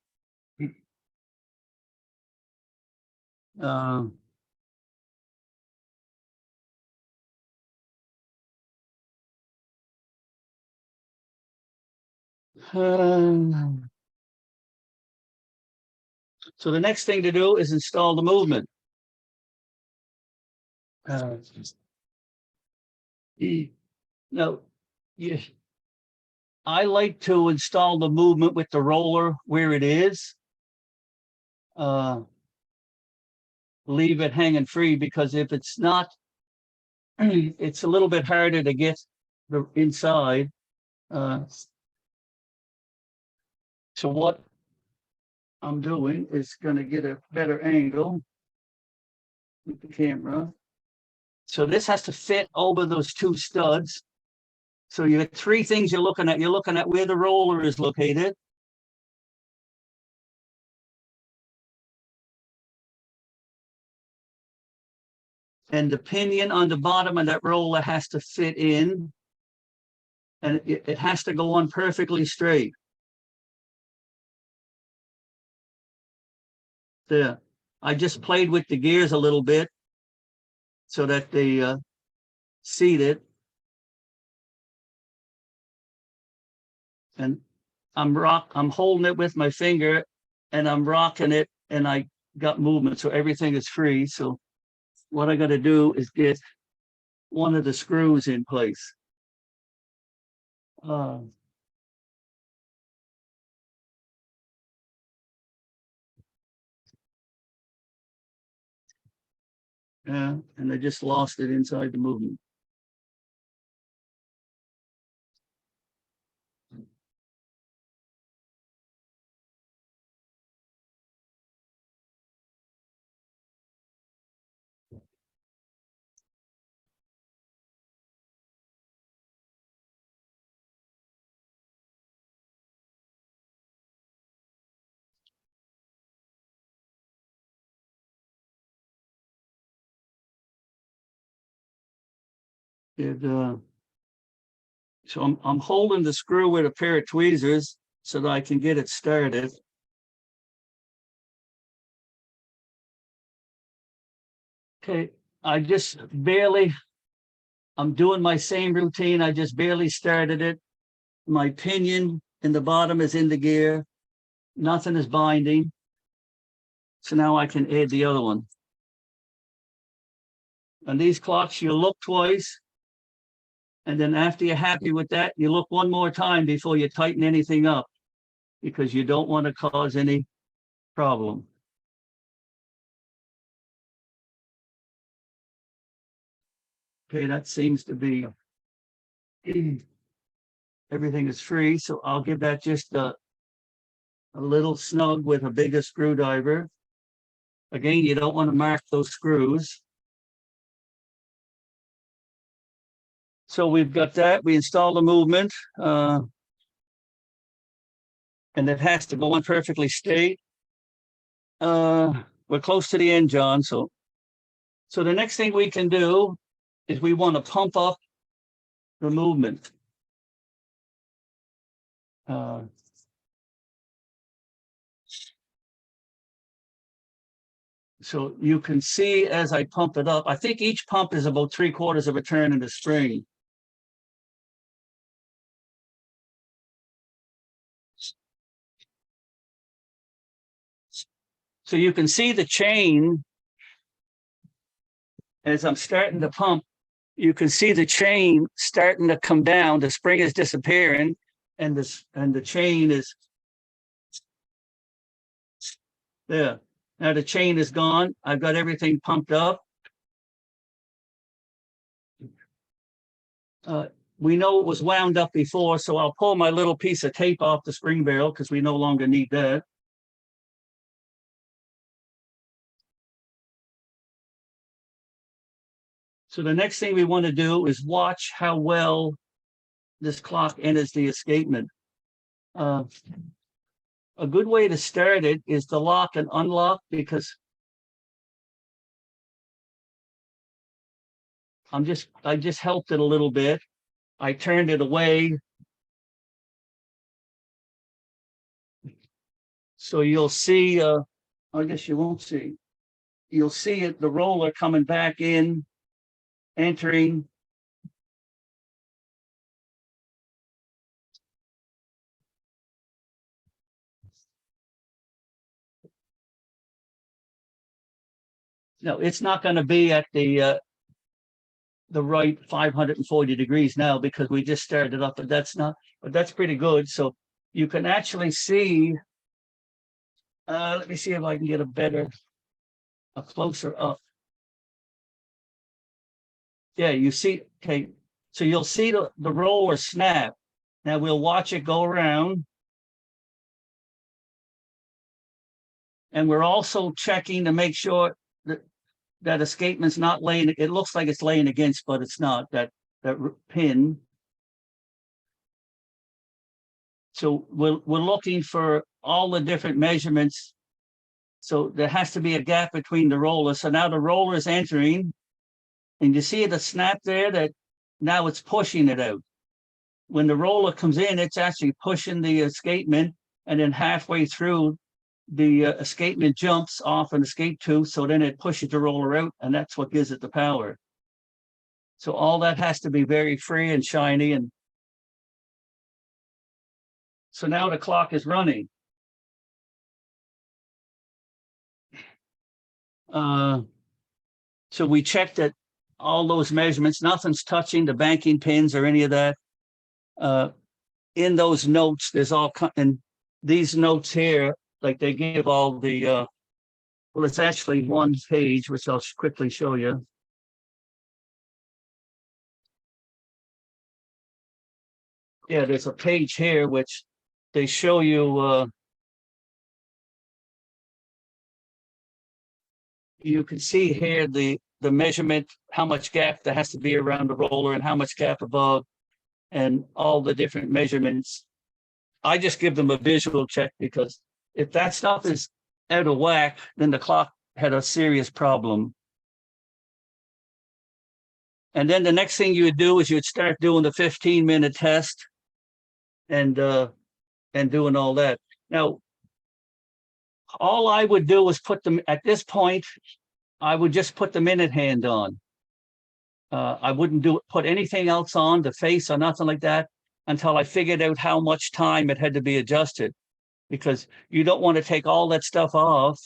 So the next thing to do is install the movement. Now, I like to install the movement with the roller where it is. Leave it hanging free because if it's not, it's a little bit harder to get the inside. So what I'm doing is going to get a better angle with the camera. So this has to fit over those two studs. So you have three things you're looking at. You're looking at where the roller is located. And the pinion on the bottom of that roller has to fit in. And it has to go on perfectly straight. There. I just played with the gears a little bit so that they seated. And I'm holding it with my finger and I'm rocking it and I got movement. So everything is free. So what I got to do is get one of the screws in place. Yeah, and I just lost it inside the movement. So I'm holding the screw with a pair of tweezers so that I can get it started. Okay, I'm doing my same routine. I just barely started it. My pinion in the bottom is in the gear. Nothing is binding. So now I can add the other one. On these clocks, you look twice. And then after you're happy with that, you look one more time before you tighten anything up, because you don't want to cause any problem. Okay, that seems to be everything is free. So I'll give that just a little snug with a bigger screwdriver. Again, you don't want to mark those screws. So we've got that. We installed the movement, and it has to go on perfectly straight. We're close to the end, John. So the next thing we can do is we want to pump up the movement. So you can see as I pump it up, I think each pump is about 3/4 of a turn in the spring. So you can see the chain as I'm starting to pump. You can see the chain starting to come down. The spring is disappearing, and the chain is there. Now the chain is gone. I've got everything pumped up. We know it was wound up before, so I'll pull my little piece of tape off the spring barrel because we no longer need that. So the next thing we want to do is watch how well this clock enters the escapement. A good way to start it is to lock and unlock, because I just helped it a little bit. I turned it away. So you'll see, I guess you won't see. You'll see it, the roller coming back in, entering. No, it's not going to be at the right 540 degrees now because we just started up, but that's pretty good. So you can actually see, let me see if I can get a closer up. Yeah, you see, okay. So you'll see the roller snap. Now we'll watch it go around. And we're also checking to make sure that escapement's not laying, it looks like it's laying against, but it's not, that pin. So we're looking for all the different measurements. So there has to be a gap between the rollers. So now the roller is entering, and you see the snap there, that now it's pushing it out. When the roller comes in, it's actually pushing the escapement, and then halfway through, the escapement jumps off an escape tooth, so then it pushes the roller out, and that's what gives it the power. So all that has to be very free and shiny. And so now the clock is running. So we checked that all those measurements, nothing's touching the banking pins or any of that. In those notes, there's all, and these notes here, like they give all the Well, it's actually one page, which I'll quickly show you. Yeah, there's a page here which they show you. You can see here the measurement, how much gap there has to be around the roller and how much gap above, and all the different measurements. I just give them a visual check because if that stuff is out of whack, then the clock had a serious problem. And then the next thing you would do is you'd start doing the 15-minute test and doing all that. Now, all I would do is put them at this point, I would just put the minute hand on. I wouldn't put anything else on, the face or nothing like that, until I figured out how much time it had to be adjusted, because you don't want to take all that stuff off.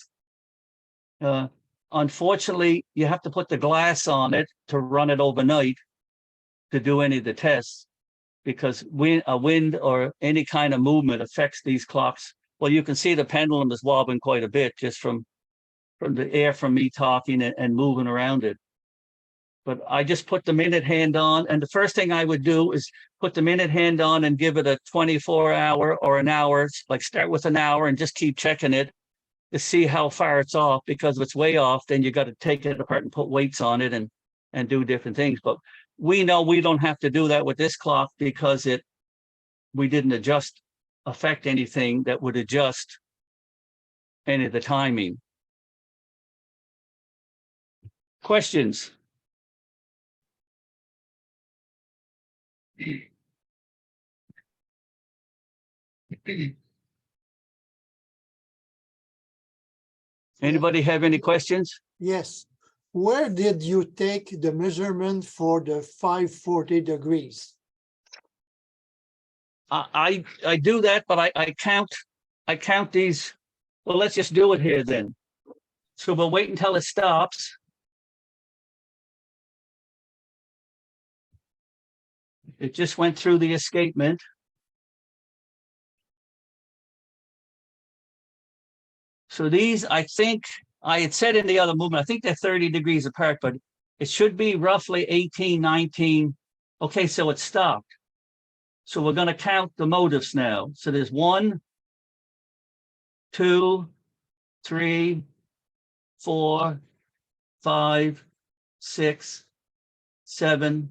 Unfortunately, you have to put the glass on it to run it overnight to do any of the tests, because a wind or any kind of movement affects these clocks. Well, you can see the pendulum is wobbling quite a bit just from the air from me talking and moving around it. But I just put the minute hand on, and the first thing I would do is put the minute hand on and give it a 24-hour or an hour, like start with an hour and just keep checking it to see how far it's off, because if it's way off, then you got to take it apart and put weights on it and do different things. But we know we don't have to do that with this clock because we didn't affect anything that would adjust any of the timing. Questions? Anybody have any questions? Yes. Where did you take the measurement for the 540 degrees? I do that, but I count these. Well, let's just do it here then. So we'll wait until it stops. It just went through the escapement. So these, I think, I had said in the other movement, I think they're 30 degrees apart, but it should be roughly 18, 19. Okay, so it stopped. So we're going to count the motives now. So there's 1, 2, 3, 4, 5, 6, 7,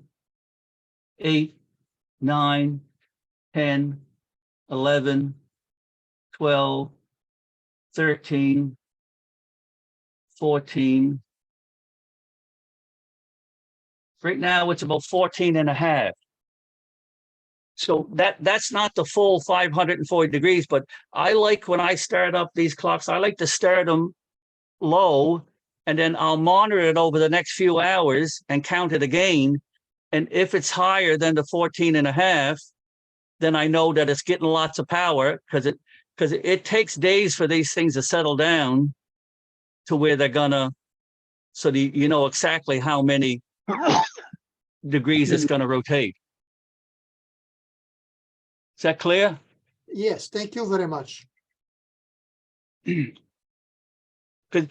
8, 9, 10, 11, 12, 13, 14. Right now it's about 14 and a half. So that's not the full 540 degrees, but I like when I start up these clocks, I like to start them low, and then I'll monitor it over the next few hours and count it again. And if it's higher than the 14 and a half, then I know that it's getting lots of power, because it takes days for these things to settle down to where they're gonna, so you know exactly how many degrees it's gonna rotate. Is that clear? Yes, thank you very much. Because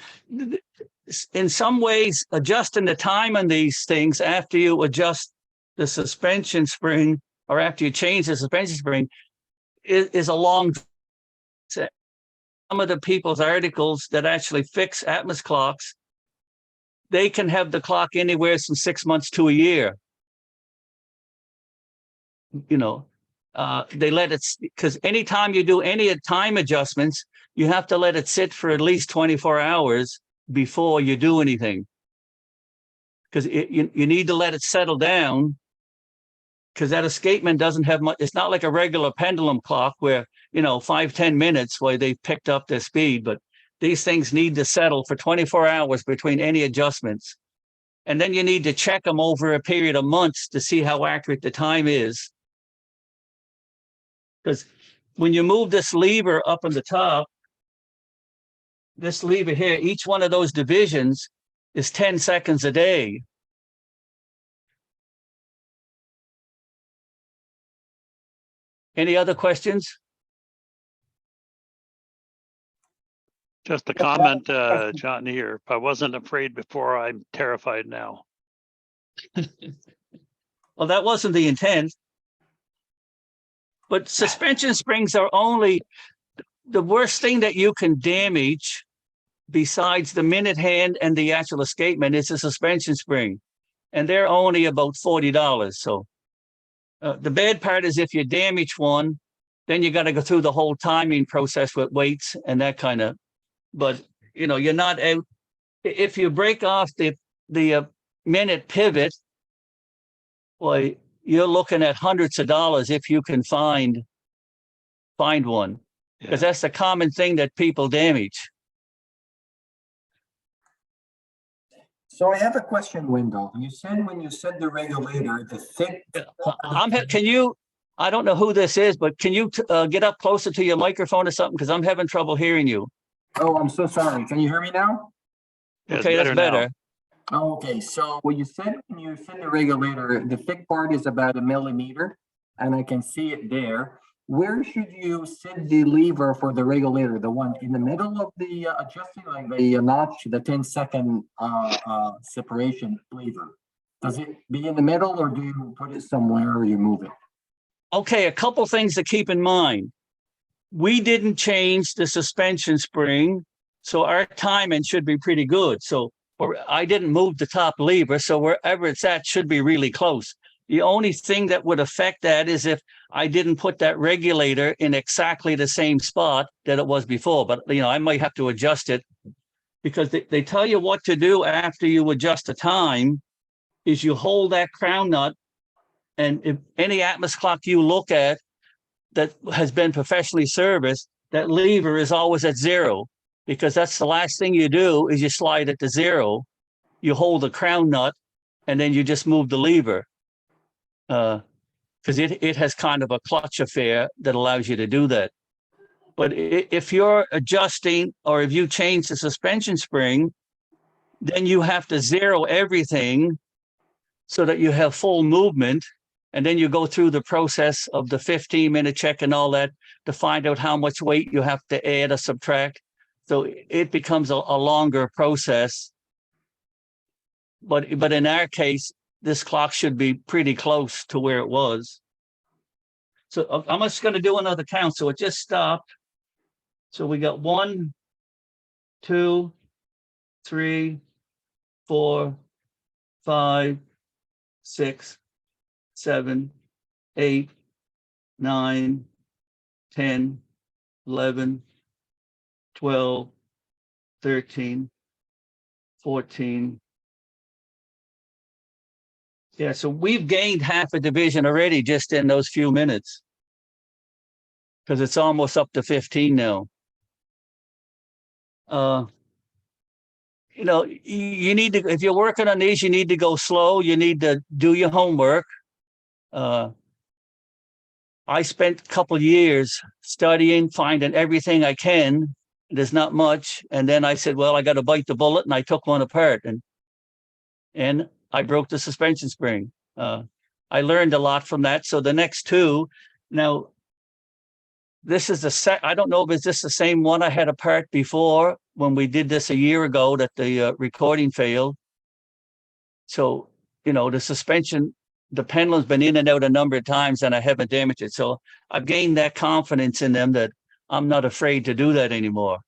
in some ways, adjusting the time on these things after you adjust the suspension spring or after you change the suspension spring is a long. Some of the people's articles that actually fix Atmos clocks, they can have the clock anywhere from 6 months to a year. You know, they let it, because anytime you do any time adjustments, you have to let it sit for at least 24 hours before you do anything. Because you need to let it settle down, because that escapement doesn't have much. It's not like a regular pendulum clock where, 5-10 minutes where they picked up their speed, but these things need to settle for 24 hours between any adjustments. And then you need to check them over a period of months to see how accurate the time is. Because when you move this lever up on the top, this lever here, each one of those divisions is 10 seconds a day. Any other questions? Just a comment, John here. If I wasn't afraid before, I'm terrified now. Well, that wasn't the intent. But suspension springs are only the worst thing that you can damage besides the minute hand and the actual escapement is a suspension spring. And they're only about $40. So the bad part is if you damage one, then you got to go through the whole timing process with weights and that kind of, but you know, you're not out. If you break off the minute pivot, well, you're looking at hundreds of dollars if you can find one, because that's the common thing that people damage. So I have a question, Wendell. You said when you said the regulator, the thick. Can you? I don't know who this is, but can you get up closer to your microphone or something? Because I'm having trouble hearing you. Oh, I'm so sorry. Can you hear me now? Yeah, Okay, that's better. Oh, okay, so what you said when you said the regulator, the thick part is about 1 millimeter, and I can see it there. Where should you set the lever for the regulator? The one in the middle of the adjusting, like the notch, the 10-second separation lever? Does it be in the middle, or do you put it somewhere or you move it? Okay, a couple things to keep in mind. We didn't change the suspension spring, so our timing should be pretty good. So I didn't move the top lever, so wherever it's at should be really close. The only thing that would affect that is if I didn't put that regulator in exactly the same spot that it was before. But, you know, I might have to adjust it because they tell you what to do after you adjust the time is you hold that crown nut, and if any Atmos clock you look at that has been professionally serviced, that lever is always at 0, because that's the last thing you do is you slide it to 0. You hold the crown nut and then you just move the lever. Because it has kind of a clutch affair that allows you to do that. But if you're adjusting or if you change the suspension spring, then you have to 0 everything so that you have full movement. And then you go through the process of the 15-minute check and all that to find out how much weight you have to add or subtract. So it becomes a longer process. But in our case, this clock should be pretty close to where it was. So I'm just going to do another count. So it just stopped. So we got 1, 2, 3, 4, 5, 6, 7, 8, 9, 10, 11, 12, 13, 14. Yeah, so we've gained half a division already just in those few minutes, because it's almost up to 15 now. You know, you need to, if you're working on these, you need to go slow. You need to do your homework. I spent a couple years studying, finding everything I can. There's not much. And then I said, well, I got to bite the bullet. And I took one apart and I broke the suspension spring. I learned a lot from that. So the next two, now, this is I don't know if it's just the same one I had apart before when we did this a year ago that the recording failed. So, you know, the suspension, the pendulum's been in and out a number of times and I haven't damaged it. So I've gained that confidence in them that I'm not afraid to do that anymore.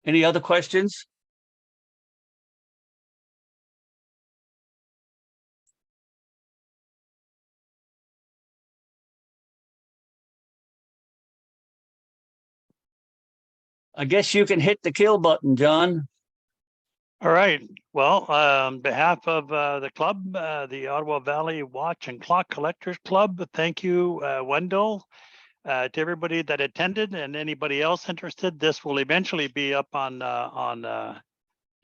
Any other questions? I guess you can hit the kill button, John. All right. Well, on behalf of the club, the Ottawa Valley Watch and Clock Collectors Club, thank you, Wendell. To everybody that attended and anybody else interested, this will eventually be up on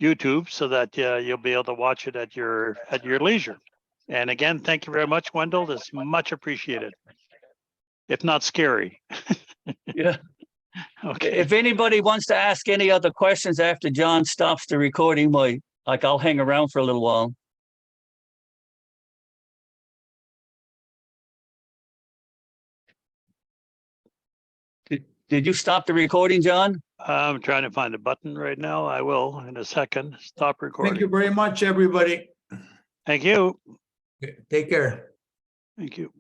YouTube so that you'll be able to watch it at your leisure. And again, thank you very much, Wendell. It's much appreciated, if not scary. Yeah. Okay. If anybody wants to ask any other questions after John stops the recording, I'll hang around for a little while. Did you stop the recording, John? I'm trying to find a button right now. I will in a second. Stop Thank you recording. very much, everybody. Thank you. Take care. Thank you.